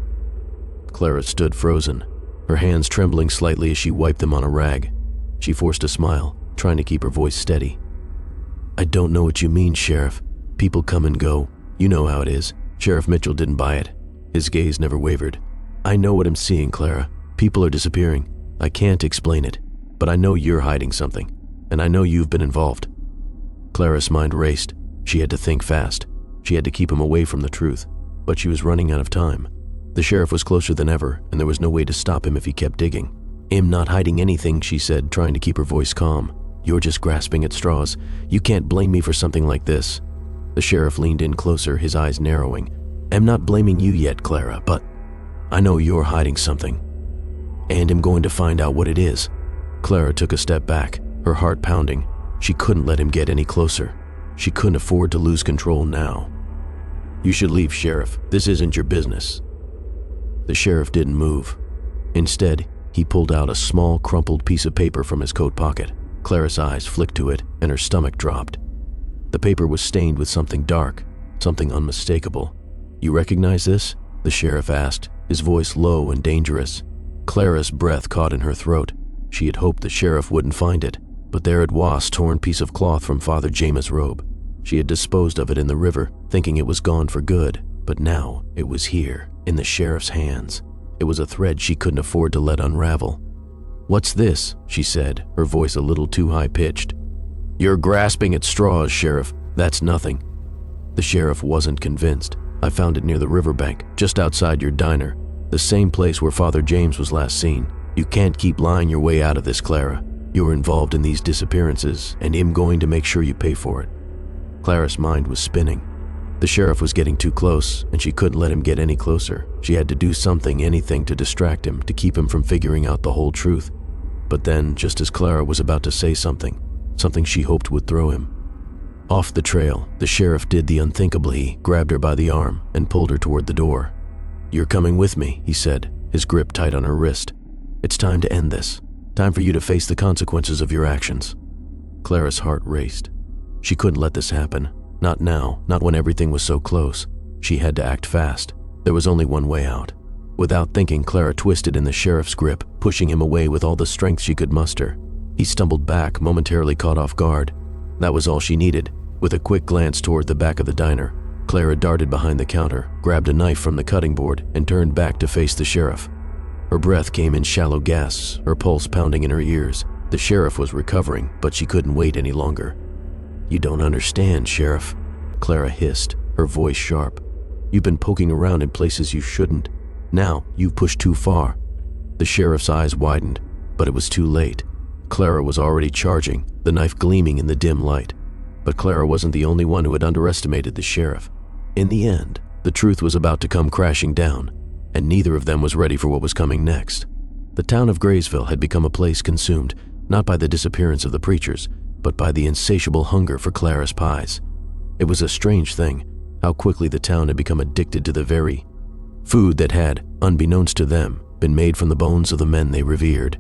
Clara stood frozen, her hands trembling slightly as she wiped them on a rag. She forced a smile, trying to keep her voice steady. "I don't know what you mean, Sheriff. People come and go. You know how it is." Sheriff Mitchell didn't buy it. His gaze never wavered. "I know what I'm seeing, Clara. People are disappearing. I can't explain it, but I know you're hiding something, and I know you've been involved." Clara's mind raced. She had to think fast. She had to keep him away from the truth, but she was running out of time. The sheriff was closer than ever, and there was no way to stop him if he kept digging. "I'm not hiding anything," she said, trying to keep her voice calm. "You're just grasping at straws. You can't blame me for something like this." The sheriff leaned in closer, his eyes narrowing. "I'm not blaming you yet, Clara, but I know you're hiding something, and I'm going to find out what it is." Clara took a step back, her heart pounding. She couldn't let him get any closer. She couldn't afford to lose control now. "You should leave, Sheriff. This isn't your business." The sheriff didn't move. Instead, he pulled out a small, crumpled piece of paper from his coat pocket. Clara's eyes flicked to it, and her stomach dropped. The paper was stained with something dark, something unmistakable. "You recognize this?" the sheriff asked, his voice low and dangerous. Clara's breath caught in her throat. She had hoped the sheriff wouldn't find it, but there it was, torn piece of cloth from Father James' robe. She had disposed of it in the river, thinking it was gone for good, but now it was here, in the sheriff's hands. It was a thread she couldn't afford to let unravel. "What's this?" she said, her voice a little too high-pitched. "You're grasping at straws, Sheriff. That's nothing." The sheriff wasn't convinced. "I found it near the riverbank, just outside your diner, the same place where Father James was last seen. You can't keep lying your way out of this, Clara. You're involved in these disappearances, and I'm going to make sure you pay for it." Clara's mind was spinning. The sheriff was getting too close, and she couldn't let him get any closer. She had to do something, anything to distract him, to keep him from figuring out the whole truth. But then, just as Clara was about to say something she hoped would throw him off the trail, the sheriff did the unthinkable. He grabbed her by the arm and pulled her toward the door. "You're coming with me," he said, his grip tight on her wrist. "It's time to end this. Time for you to face the consequences of your actions." Clara's heart raced. She couldn't let this happen. Not now, not when everything was so close. She had to act fast. There was only one way out. Without thinking, Clara twisted in the sheriff's grip, pushing him away with all the strength she could muster. He stumbled back, momentarily caught off guard. That was all she needed. With a quick glance toward the back of the diner, Clara darted behind the counter, grabbed a knife from the cutting board, and turned back to face the sheriff. Her breath came in shallow gasps, her pulse pounding in her ears. The sheriff was recovering, but she couldn't wait any longer. "You don't understand, Sheriff," Clara hissed, her voice sharp. "You've been poking around in places you shouldn't. Now you've pushed too far." The sheriff's eyes widened, but it was too late. Clara was already charging, the knife gleaming in the dim light. But Clara wasn't the only one who had underestimated the sheriff. In the end, the truth was about to come crashing down, and neither of them was ready for what was coming next. The town of Graysville had become a place consumed, not by the disappearance of the preachers, but by the insatiable hunger for Clara's pies. It was a strange thing, how quickly the town had become addicted to the very food that had, unbeknownst to them, been made from the bones of the men they revered.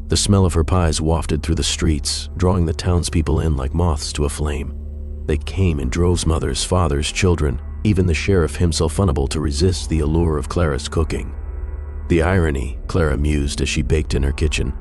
The smell of her pies wafted through the streets, drawing the townspeople in like moths to a flame. They came in droves, mothers, fathers, children, even the sheriff himself unable to resist the allure of Clara's cooking. The irony, Clara mused as she baked in her kitchen,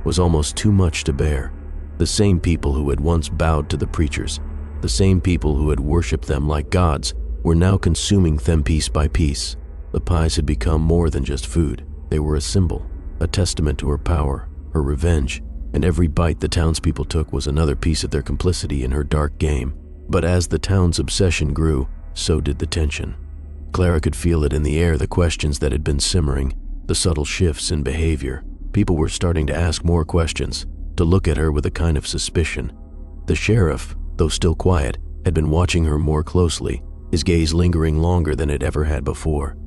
was almost too much to bear. The same people who had once bowed to the preachers, the same people who had worshipped them like gods, were now consuming them piece by piece. The pies had become more than just food. They were a symbol, a testament to her power, her revenge, and every bite the townspeople took was another piece of their complicity in her dark game. But as the town's obsession grew, so did the tension. Clara could feel it in the air, the questions that had been simmering, the subtle shifts in behavior. People were starting to ask more questions, to look at her with a kind of suspicion. The sheriff, though still quiet, had been watching her more closely, his gaze lingering longer than it ever had before.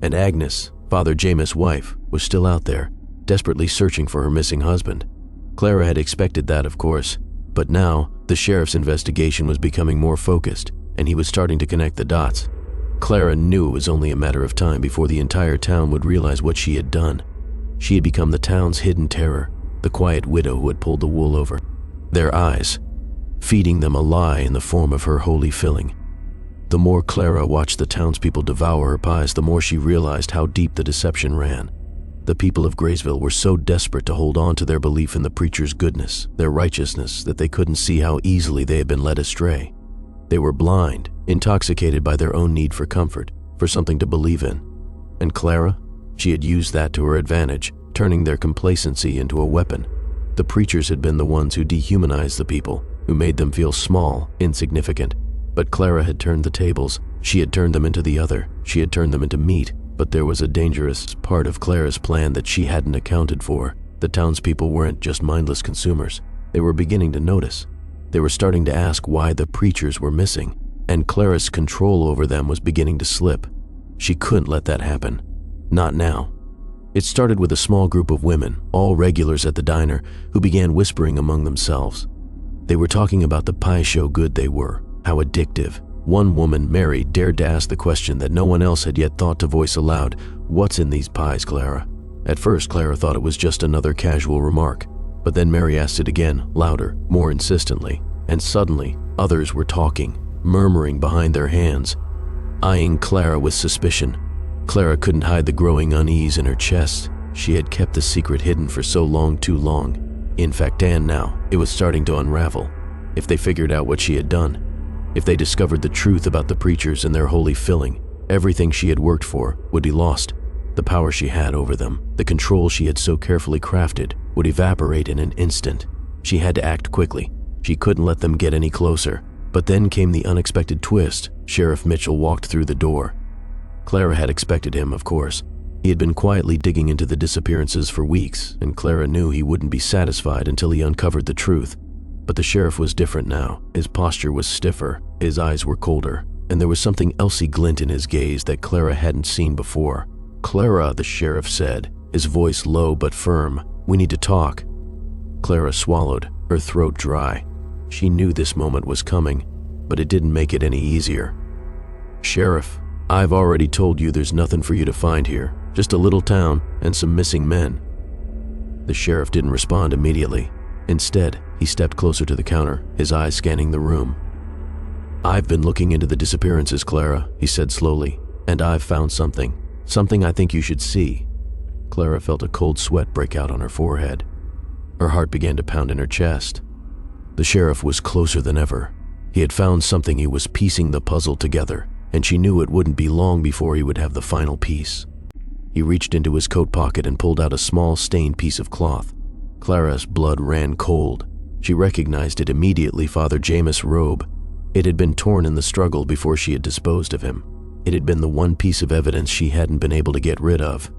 And Agnes, Father Jameis' wife, was still out there, desperately searching for her missing husband. Clara had expected that, of course, but now the sheriff's investigation was becoming more focused, and he was starting to connect the dots. Clara knew it was only a matter of time before the entire town would realize what she had done. She had become the town's hidden terror, the quiet widow who had pulled the wool over their eyes, feeding them a lie in the form of her holy filling. The more Clara watched the townspeople devour her pies, the more she realized how deep the deception ran. The people of Graysville were so desperate to hold on to their belief in the preacher's goodness, their righteousness, that they couldn't see how easily they had been led astray. They were blind, intoxicated by their own need for comfort, for something to believe in. And Clara? She had used that to her advantage, turning their complacency into a weapon. The preachers had been the ones who dehumanized the people, who made them feel small, insignificant. But Clara had turned the tables. She had turned them into the other. She had turned them into meat. But there was a dangerous part of Clara's plan that she hadn't accounted for. The townspeople weren't just mindless consumers. They were beginning to notice. They were starting to ask why the preachers were missing, and Clara's control over them was beginning to slip. She couldn't let that happen. Not now. It started with a small group of women, all regulars at the diner, who began whispering among themselves. They were talking about the pie show good they were, how addictive. One woman, Mary, dared to ask the question that no one else had yet thought to voice aloud. "What's in these pies, Clara?" At first, Clara thought it was just another casual remark, but then Mary asked it again, louder, more insistently, and suddenly, others were talking, murmuring behind their hands, eyeing Clara with suspicion. Clara couldn't hide the growing unease in her chest. She had kept the secret hidden for so long, too long. In fact, and now, it was starting to unravel. If they figured out what she had done, if they discovered the truth about the preachers and their holy filling, everything she had worked for would be lost. The power she had over them, the control she had so carefully crafted, would evaporate in an instant. She had to act quickly. She couldn't let them get any closer. But then came the unexpected twist. Sheriff Mitchell walked through the door. Clara had expected him, of course. He had been quietly digging into the disappearances for weeks, and Clara knew he wouldn't be satisfied until he uncovered the truth. But the sheriff was different now. His posture was stiffer, his eyes were colder, and there was something elsy glint in his gaze that Clara hadn't seen before. "Clara," the sheriff said, his voice low but firm, "we need to talk." Clara swallowed, her throat dry. She knew this moment was coming, but it didn't make it any easier. "Sheriff, I've already told you there's nothing for you to find here, just a little town and some missing men." The sheriff didn't respond immediately. Instead, he stepped closer to the counter, his eyes scanning the room. "I've been looking into the disappearances, Clara," he said slowly, "and I've found something I think you should see." Clara felt a cold sweat break out on her forehead. Her heart began to pound in her chest. The sheriff was closer than ever. He had found something. He was piecing the puzzle together, and she knew it wouldn't be long before he would have the final piece. He reached into his coat pocket and pulled out a small stained piece of cloth. Clara's blood ran cold. She recognized it immediately, Father Jameis' robe. It had been torn in the struggle before she had disposed of him. It had been the one piece of evidence she hadn't been able to get rid of.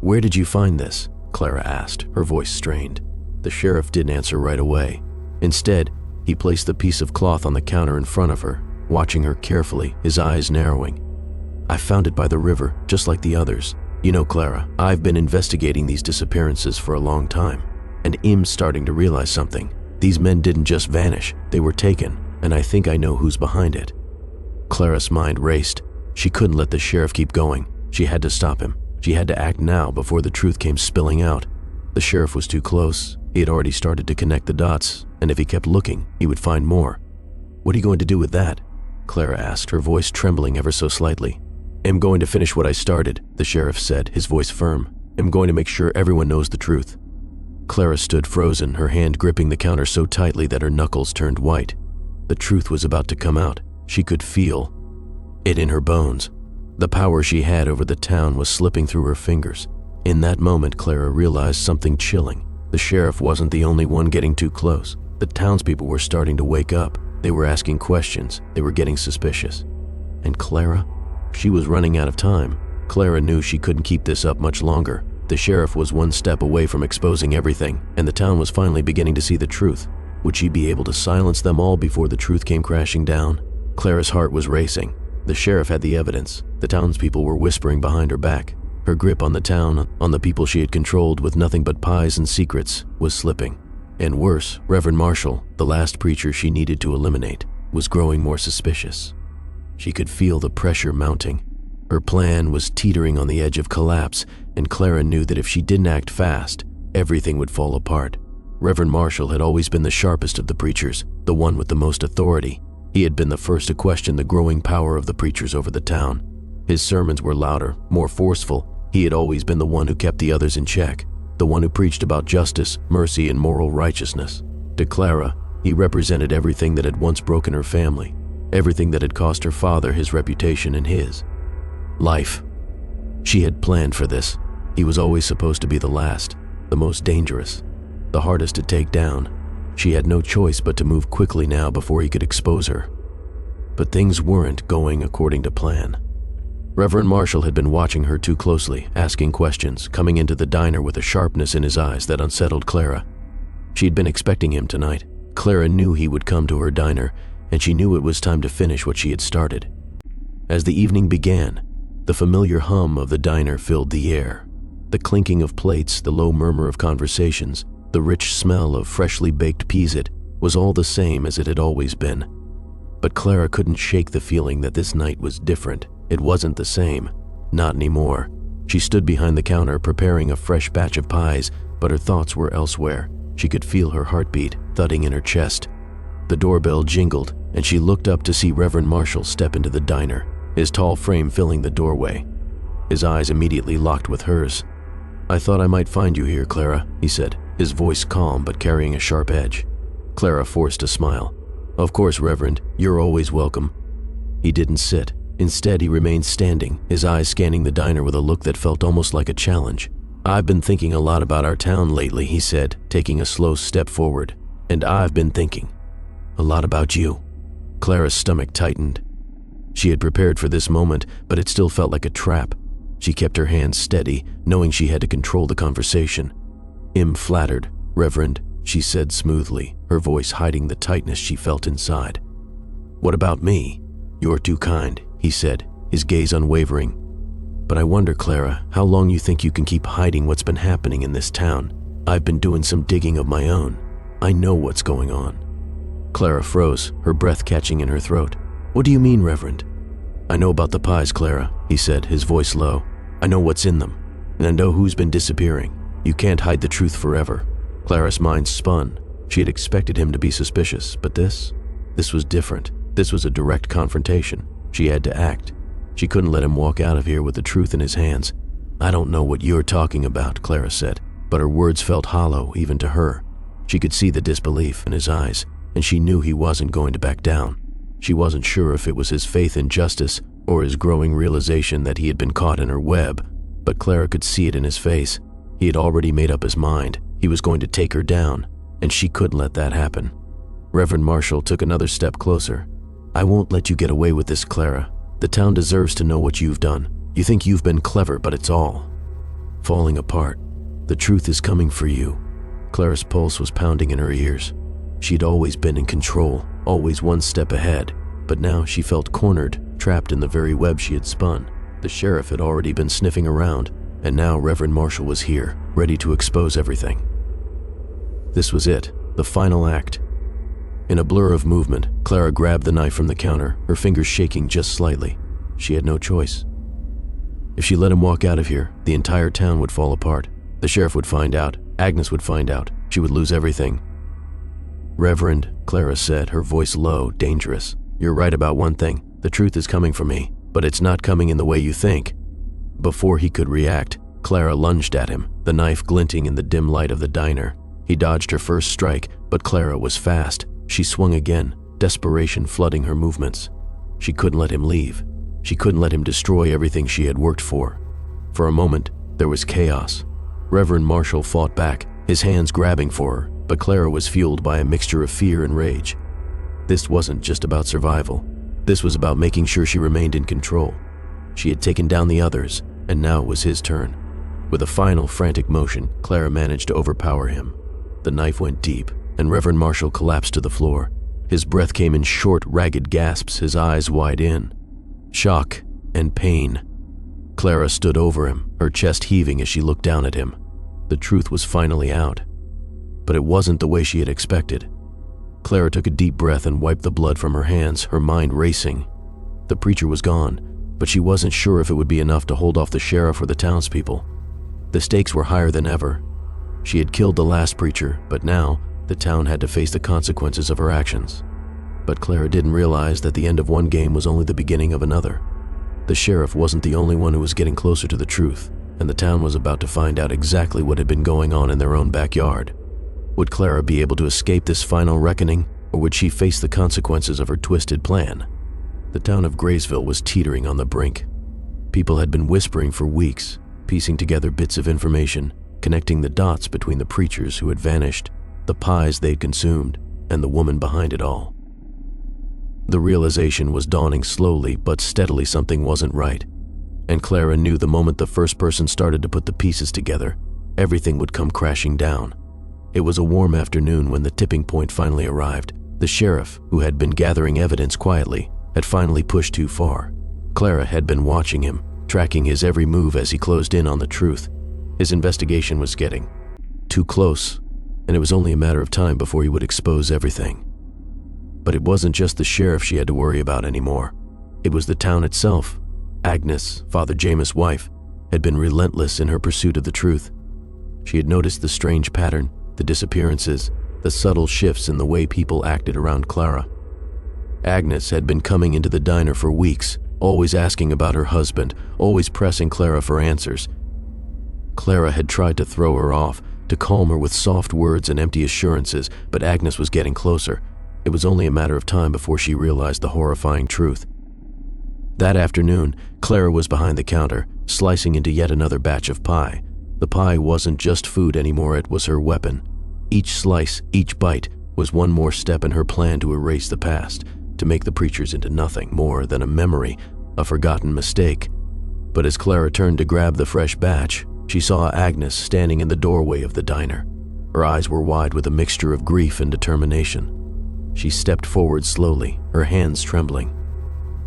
"Where did you find this?" Clara asked, her voice strained. The sheriff didn't answer right away. Instead, he placed the piece of cloth on the counter in front of her, watching her carefully, his eyes narrowing. "I found it by the river, just like the others. You know, Clara, I've been investigating these disappearances for a long time, and I'm starting to realize something. These men didn't just vanish, they were taken, and I think I know who's behind it." Clara's mind raced. She couldn't let the sheriff keep going. She had to stop him. She had to act now before the truth came spilling out. The sheriff was too close. He had already started to connect the dots, and if he kept looking, he would find more. "What are you going to do with that?" Clara asked, her voice trembling ever so slightly. "I'm going to finish what I started," the sheriff said, his voice firm. "I'm going to make sure everyone knows the truth." Clara stood frozen, her hand gripping the counter so tightly that her knuckles turned white. The truth was about to come out. She could feel it in her bones. The power she had over the town was slipping through her fingers. In that moment, Clara realized something chilling. The sheriff wasn't the only one getting too close. The townspeople were starting to wake up. They were asking questions. They were getting suspicious. And Clara? She was running out of time. Clara knew she couldn't keep this up much longer. The sheriff was one step away from exposing everything, and the town was finally beginning to see the truth. Would she be able to silence them all before the truth came crashing down? Clara's heart was racing. The sheriff had the evidence. The townspeople were whispering behind her back. Her grip on the town, on the people she had controlled with nothing but pies and secrets, was slipping. And worse, Reverend Marshall, the last preacher she needed to eliminate, was growing more suspicious. She could feel the pressure mounting. Her plan was teetering on the edge of collapse, and Clara knew that if she didn't act fast, everything would fall apart. Reverend Marshall had always been the sharpest of the preachers, the one with the most authority. He had been the first to question the growing power of the preachers over the town. His sermons were louder, more forceful. He had always been the one who kept the others in check, the one who preached about justice, mercy, and moral righteousness. To Clara, he represented everything that had once broken her family, everything that had cost her father his reputation and his life. She had planned for this. He was always supposed to be the last, the most dangerous, the hardest to take down. She had no choice but to move quickly now before he could expose her. But things weren't going according to plan. Reverend Marshall had been watching her too closely, asking questions, coming into the diner with a sharpness in his eyes that unsettled Clara. She had been expecting him tonight. Clara knew he would come to her diner, and she knew it was time to finish what she had started. As the evening began, the familiar hum of the diner filled the air. The clinking of plates, the low murmur of conversations, the rich smell of freshly baked peas-it was all the same as it had always been. But Clara couldn't shake the feeling that this night was different. It wasn't the same. Not anymore. She stood behind the counter preparing a fresh batch of pies, but her thoughts were elsewhere. She could feel her heartbeat thudding in her chest. The doorbell jingled, and she looked up to see Reverend Marshall step into the diner, his tall frame filling the doorway. His eyes immediately locked with hers. "I thought I might find you here, Clara," he said, his voice calm but carrying a sharp edge. Clara forced a smile. "Of course, Reverend, you're always welcome." He didn't sit. Instead, he remained standing, his eyes scanning the diner with a look that felt almost like a challenge. "I've been thinking a lot about our town lately," he said, taking a slow step forward. "And I've been thinking a lot about you." Clara's stomach tightened. She had prepared for this moment, but it still felt like a trap. She kept her hands steady, knowing she had to control the conversation. "I'm flattered, Reverend," she said smoothly, her voice hiding the tightness she felt inside. "What about me?" "You're too kind," he said, his gaze unwavering. "But I wonder, Clara, how long you think you can keep hiding what's been happening in this town? I've been doing some digging of my own. I know what's going on." Clara froze, her breath catching in her throat. "What do you mean, Reverend?" "I know about the pies, Clara," he said, his voice low. "I know what's in them, and I know who's been disappearing. You can't hide the truth forever." Clara's mind spun. She had expected him to be suspicious, but this was different. This was a direct confrontation. She had to act. She couldn't let him walk out of here with the truth in his hands. "I don't know what you're talking about," Clara said, but her words felt hollow even to her. She could see the disbelief in his eyes, and she knew he wasn't going to back down. She wasn't sure if it was his faith in justice or his growing realization that he had been caught in her web. but Clara could see it in his face. He had already made up his mind. He was going to take her down, and she couldn't let that happen. Reverend Marshall took another step closer. "I won't let you get away with this, Clara. The town deserves to know what you've done. You think you've been clever, but it's all falling apart. The truth is coming for you." Clara's pulse was pounding in her ears. She'd always been in control, always one step ahead, but now she felt cornered, trapped in the very web she had spun. The sheriff had already been sniffing around, and now Reverend Marshall was here, ready to expose everything. This was it, the final act. In a blur of movement, Clara grabbed the knife from the counter, her fingers shaking just slightly. She had no choice. If she let him walk out of here, the entire town would fall apart. The sheriff would find out. Agnes would find out. She would lose everything. "Reverend," Clara said, her voice low, dangerous. "You're right about one thing. The truth is coming for me, but it's not coming in the way you think." Before he could react, Clara lunged at him, the knife glinting in the dim light of the diner. He dodged her first strike, but Clara was fast. She swung again, desperation flooding her movements. She couldn't let him leave. She couldn't let him destroy everything she had worked for. For a moment, there was chaos. Reverend Marshall fought back, his hands grabbing for her, but Clara was fueled by a mixture of fear and rage. This wasn't just about survival. This was about making sure she remained in control. She had taken down the others, and now it was his turn. With a final frantic motion, Clara managed to overpower him. The knife went deep, and Reverend Marshall collapsed to the floor. His breath came in short, ragged gasps, his eyes wide in. Shock and pain. Clara stood over him, her chest heaving as she looked down at him. The truth was finally out. But it wasn't the way she had expected. Clara took a deep breath and wiped the blood from her hands, her mind racing. The preacher was gone, but she wasn't sure if it would be enough to hold off the sheriff or the townspeople. The stakes were higher than ever. She had killed the last preacher, but now the town had to face the consequences of her actions. But Clara didn't realize that the end of one game was only the beginning of another. The sheriff wasn't the only one who was getting closer to the truth, and the town was about to find out exactly what had been going on in their own backyard. Would Clara be able to escape this final reckoning, or would she face the consequences of her twisted plan? The town of Graysville was teetering on the brink. People had been whispering for weeks, piecing together bits of information, connecting the dots between the preachers who had vanished, the pies they'd consumed, and the woman behind it all. The realization was dawning slowly, but steadily something wasn't right. And Clara knew the moment the first person started to put the pieces together, everything would come crashing down. It was a warm afternoon when the tipping point finally arrived. The sheriff, who had been gathering evidence quietly, had finally pushed too far. Clara had been watching him, tracking his every move as he closed in on the truth. His investigation was getting too close, and it was only a matter of time before he would expose everything. But it wasn't just the sheriff she had to worry about anymore. It was the town itself. Agnes, Father Jameis' wife, had been relentless in her pursuit of the truth. She had noticed the strange pattern, the disappearances, the subtle shifts in the way people acted around Clara. Agnes had been coming into the diner for weeks, always asking about her husband, always pressing Clara for answers. Clara had tried to throw her off, to calm her with soft words and empty assurances, but Agnes was getting closer. It was only a matter of time before she realized the horrifying truth. That afternoon, Clara was behind the counter, slicing into yet another batch of pie. The pie wasn't just food anymore, it was her weapon. Each slice, each bite, was one more step in her plan to erase the past, to make the preachers into nothing more than a memory, a forgotten mistake. But as Clara turned to grab the fresh batch, she saw Agnes standing in the doorway of the diner. Her eyes were wide with a mixture of grief and determination. She stepped forward slowly, her hands trembling.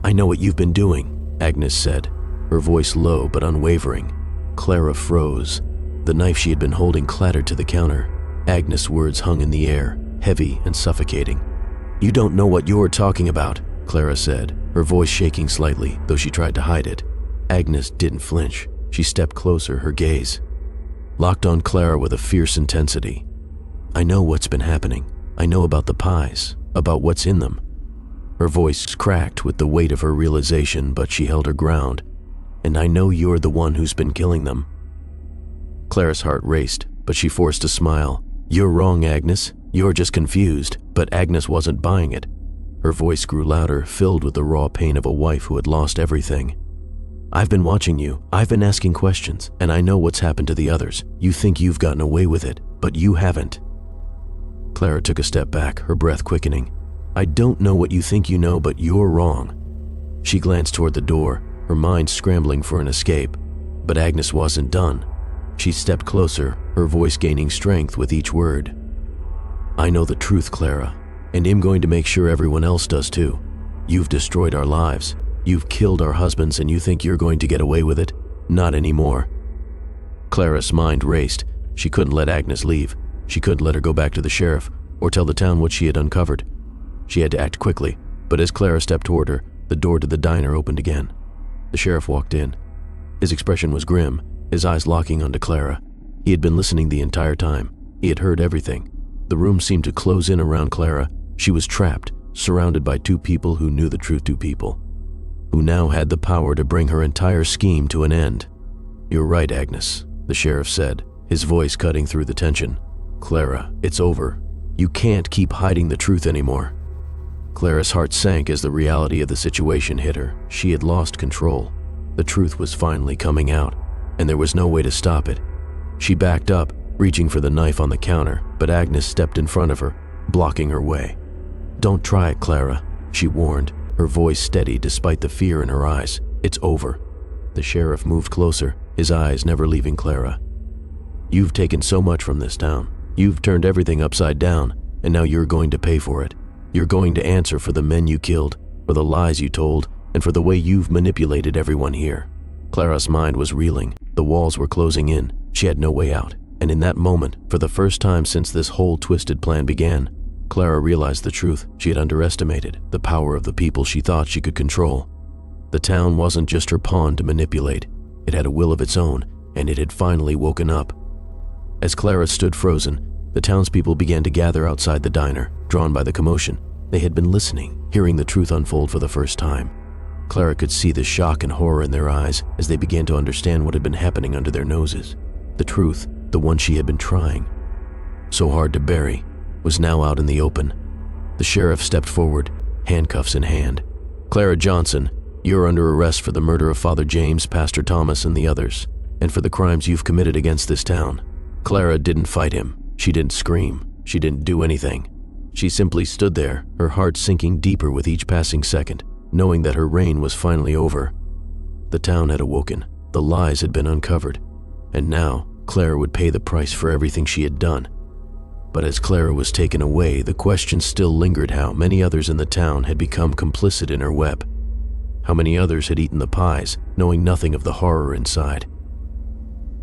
"I know what you've been doing," Agnes said, her voice low but unwavering. Clara froze. The knife she had been holding clattered to the counter. Agnes' words hung in the air, heavy and suffocating. "You don't know what you're talking about," Clara said, her voice shaking slightly, though she tried to hide it. Agnes didn't flinch. She stepped closer, her gaze locked on Clara with a fierce intensity. "I know what's been happening. I know about the pies, about what's in them." Her voice cracked with the weight of her realization, but she held her ground. "And I know you're the one who's been killing them." Clara's heart raced, but she forced a smile. "You're wrong, Agnes. You're just confused." But Agnes wasn't buying it. Her voice grew louder, filled with the raw pain of a wife who had lost everything. I've been watching you. I've been asking questions, and I know what's happened to the others. You think you've gotten away with it, but you haven't." Clara took a step back, her breath quickening. "I don't know what you think you know, but you're wrong." She glanced toward the door, her mind scrambling for an escape, but Agnes wasn't done. She stepped closer, her voice gaining strength with each word. "I know the truth, Clara, and I'm going to make sure everyone else does too. You've destroyed our lives. You've killed our husbands, and you think you're going to get away with it? Not anymore." Clara's mind raced. She couldn't let Agnes leave. She couldn't let her go back to the sheriff or tell the town what she had uncovered. She had to act quickly, but as Clara stepped toward her, the door to the diner opened again. The sheriff walked in. His expression was grim, his eyes locking onto Clara. He had been listening the entire time. He had heard everything. The room seemed to close in around Clara. She was trapped, surrounded by two people who knew the truth, two people who now had the power to bring her entire scheme to an end. "You're right, Agnes," the sheriff said, his voice cutting through the tension. "Clara, it's over. You can't keep hiding the truth anymore." Clara's heart sank as the reality of the situation hit her. She had lost control. The truth was finally coming out, and there was no way to stop it. She backed up, reaching for the knife on the counter, but Agnes stepped in front of her, blocking her way. "Don't try it, Clara," she warned, her voice steady despite the fear in her eyes. "It's over." The sheriff moved closer, his eyes never leaving Clara. "You've taken so much from this town. You've turned everything upside down, and now you're going to pay for it. You're going to answer for the men you killed, for the lies you told, and for the way you've manipulated everyone here." Clara's mind was reeling. The walls were closing in. She had no way out. And in that moment, for the first time since this whole twisted plan began, Clara realized the truth. She had underestimated the power of the people she thought she could control. The town wasn't just her pawn to manipulate. It had a will of its own, and it had finally woken up. As Clara stood frozen, the townspeople began to gather outside the diner, drawn by the commotion. They had been listening, hearing the truth unfold for the first time. Clara could see the shock and horror in their eyes as they began to understand what had been happening under their noses. The truth, the one she had been trying so hard to bury, was now out in the open. The sheriff stepped forward, handcuffs in hand. "Clara Johnson, you're under arrest for the murder of Father James, Pastor Thomas, and the others, and for the crimes you've committed against this town." Clara didn't fight him. She didn't scream. She didn't do anything. She simply stood there, her heart sinking deeper with each passing second, knowing that her reign was finally over. The town had awoken. The lies had been uncovered. And now, Clara would pay the price for everything she had done. But as Clara was taken away, the question still lingered: how many others in the town had become complicit in her web? How many others had eaten the pies, knowing nothing of the horror inside?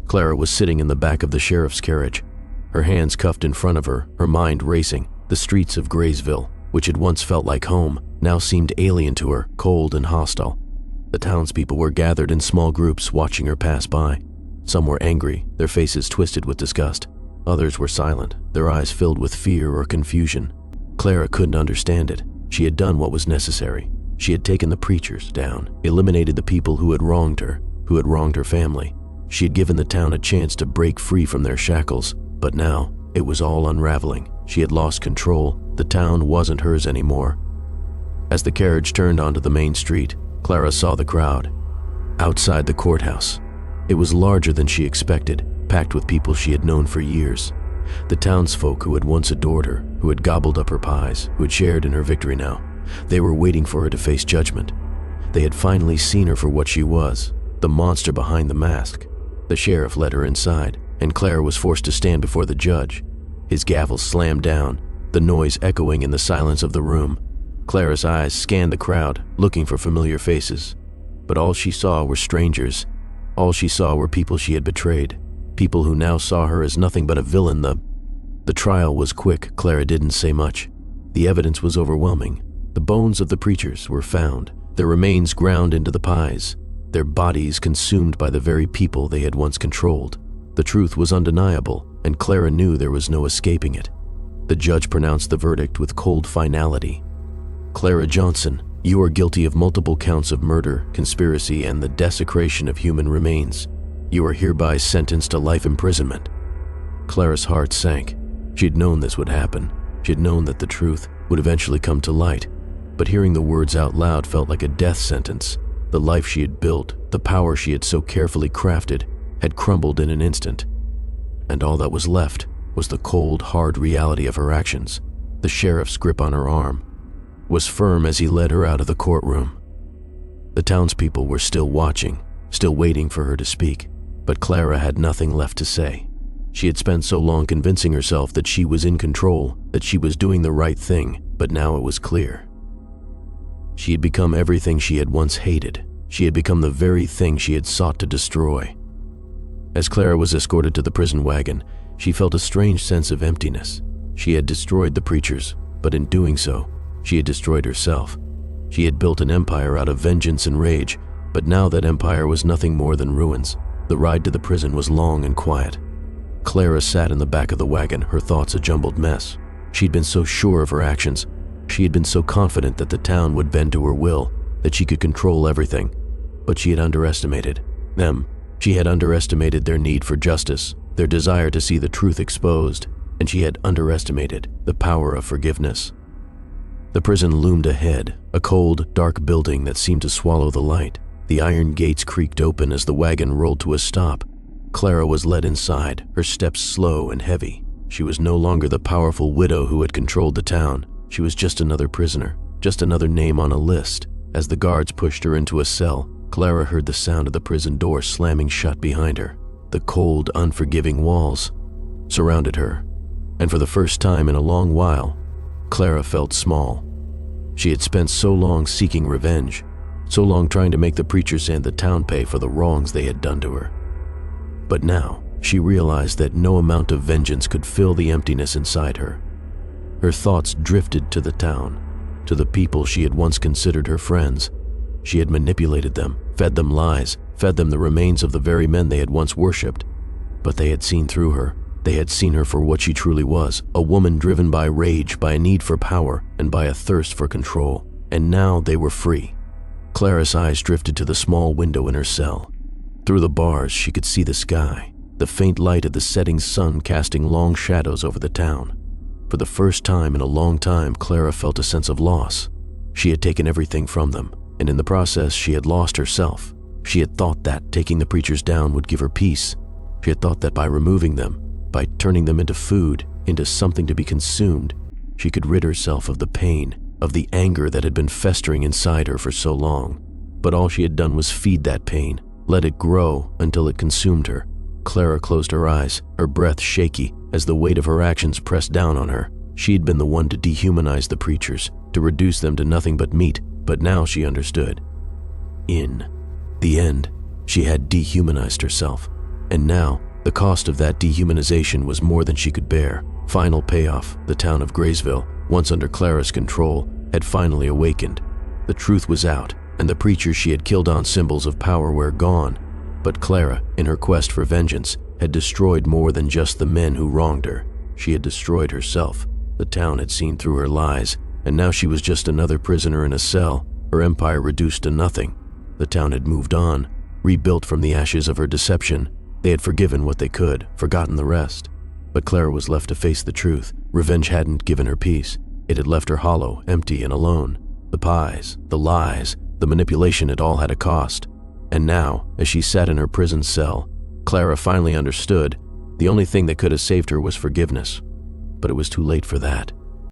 Clara was sitting in the back of the sheriff's carriage, her hands cuffed in front of her, her mind racing. The streets of Graysville, which had once felt like home, now seemed alien to her, cold and hostile. The townspeople were gathered in small groups watching her pass by. Some were angry, their faces twisted with disgust. Others were silent, their eyes filled with fear or confusion. Clara couldn't understand it. She had done what was necessary. She had taken the preachers down, eliminated the people who had wronged her, who had wronged her family. She had given the town a chance to break free from their shackles, but now it was all unraveling. She had lost control. The town wasn't hers anymore. As the carriage turned onto the main street, Clara saw the crowd. Outside the courthouse, it was larger than she expected, packed with people she had known for years. The townsfolk who had once adored her, who had gobbled up her pies, who had shared in her victory now. They were waiting for her to face judgment. They had finally seen her for what she was, the monster behind the mask. The sheriff led her inside, and Clara was forced to stand before the judge. His gavel slammed down, the noise echoing in the silence of the room. Clara's eyes scanned the crowd, looking for familiar faces. But all she saw were strangers. All she saw were people she had betrayed, people who now saw her as nothing but a villain. The trial was quick. Clara didn't say much. The evidence was overwhelming. The bones of the preachers were found, their remains ground into the pies, their bodies consumed by the very people they had once controlled. The truth was undeniable, and Clara knew there was no escaping it. The judge pronounced the verdict with cold finality. "Clara Johnson, you are guilty of multiple counts of murder, conspiracy, and the desecration of human remains. You are hereby sentenced to life imprisonment." Clara's heart sank. She had known this would happen. She had known that the truth would eventually come to light. But hearing the words out loud felt like a death sentence. The life she had built, the power she had so carefully crafted, had crumbled in an instant. And all that was left was the cold, hard reality of her actions. The sheriff's grip on her arm was firm as he led her out of the courtroom. The townspeople were still watching, still waiting for her to speak, but Clara had nothing left to say. She had spent so long convincing herself that she was in control, that she was doing the right thing, but now it was clear. She had become everything she had once hated. She had become the very thing she had sought to destroy. As Clara was escorted to the prison wagon, she felt a strange sense of emptiness. She had destroyed the preachers, but in doing so, she had destroyed herself. She had built an empire out of vengeance and rage, but now that empire was nothing more than ruins. The ride to the prison was long and quiet. Clara sat in the back of the wagon, her thoughts a jumbled mess. She'd been so sure of her actions. She had been so confident that the town would bend to her will, that she could control everything. But she had underestimated them. She had underestimated their need for justice, their desire to see the truth exposed, and she had underestimated the power of forgiveness. The prison loomed ahead, a cold, dark building that seemed to swallow the light. The iron gates creaked open as the wagon rolled to a stop. Clara was led inside, her steps slow and heavy. She was no longer the powerful widow who had controlled the town. She was just another prisoner, just another name on a list. As the guards pushed her into a cell, Clara heard the sound of the prison door slamming shut behind her. The cold, unforgiving walls surrounded her, and for the first time in a long while, Clara felt small. She had spent so long seeking revenge, so long trying to make the preachers and the town pay for the wrongs they had done to her. But now, she realized that no amount of vengeance could fill the emptiness inside her. Her thoughts drifted to the town, to the people she had once considered her friends. She had manipulated them, fed them lies, fed them the remains of the very men they had once worshipped. But they had seen through her. They had seen her for what she truly was, a woman driven by rage, by a need for power, and by a thirst for control. And now they were free. Clara's eyes drifted to the small window in her cell. Through the bars, she could see the sky, the faint light of the setting sun casting long shadows over the town. For the first time in a long time, Clara felt a sense of loss. She had taken everything from them, and in the process, she had lost herself. She had thought that taking the preachers down would give her peace. She had thought that by removing them, by turning them into food, into something to be consumed, she could rid herself of the pain, of the anger that had been festering inside her for so long. But all she had done was feed that pain, let it grow until it consumed her. Clara closed her eyes, her breath shaky as the weight of her actions pressed down on her. She had been the one to dehumanize the preachers, to reduce them to nothing but meat, but now she understood. In the end, she had dehumanized herself, and now the cost of that dehumanization was more than she could bear. Final payoff, the town of Graysville, once under Clara's control, had finally awakened. The truth was out, and the preachers she had killed on symbols of power were gone. But Clara, in her quest for vengeance, had destroyed more than just the men who wronged her. She had destroyed herself. The town had seen through her lies, and now she was just another prisoner in a cell, her empire reduced to nothing. The town had moved on, rebuilt from the ashes of her deception. They had forgiven what they could, forgotten the rest. But Clara was left to face the truth. Revenge hadn't given her peace. It had left her hollow, empty, and alone. The pies, the lies, the manipulation had all had a cost. And now, as she sat in her prison cell, Clara finally understood the only thing that could have saved her was forgiveness. But it was too late for that.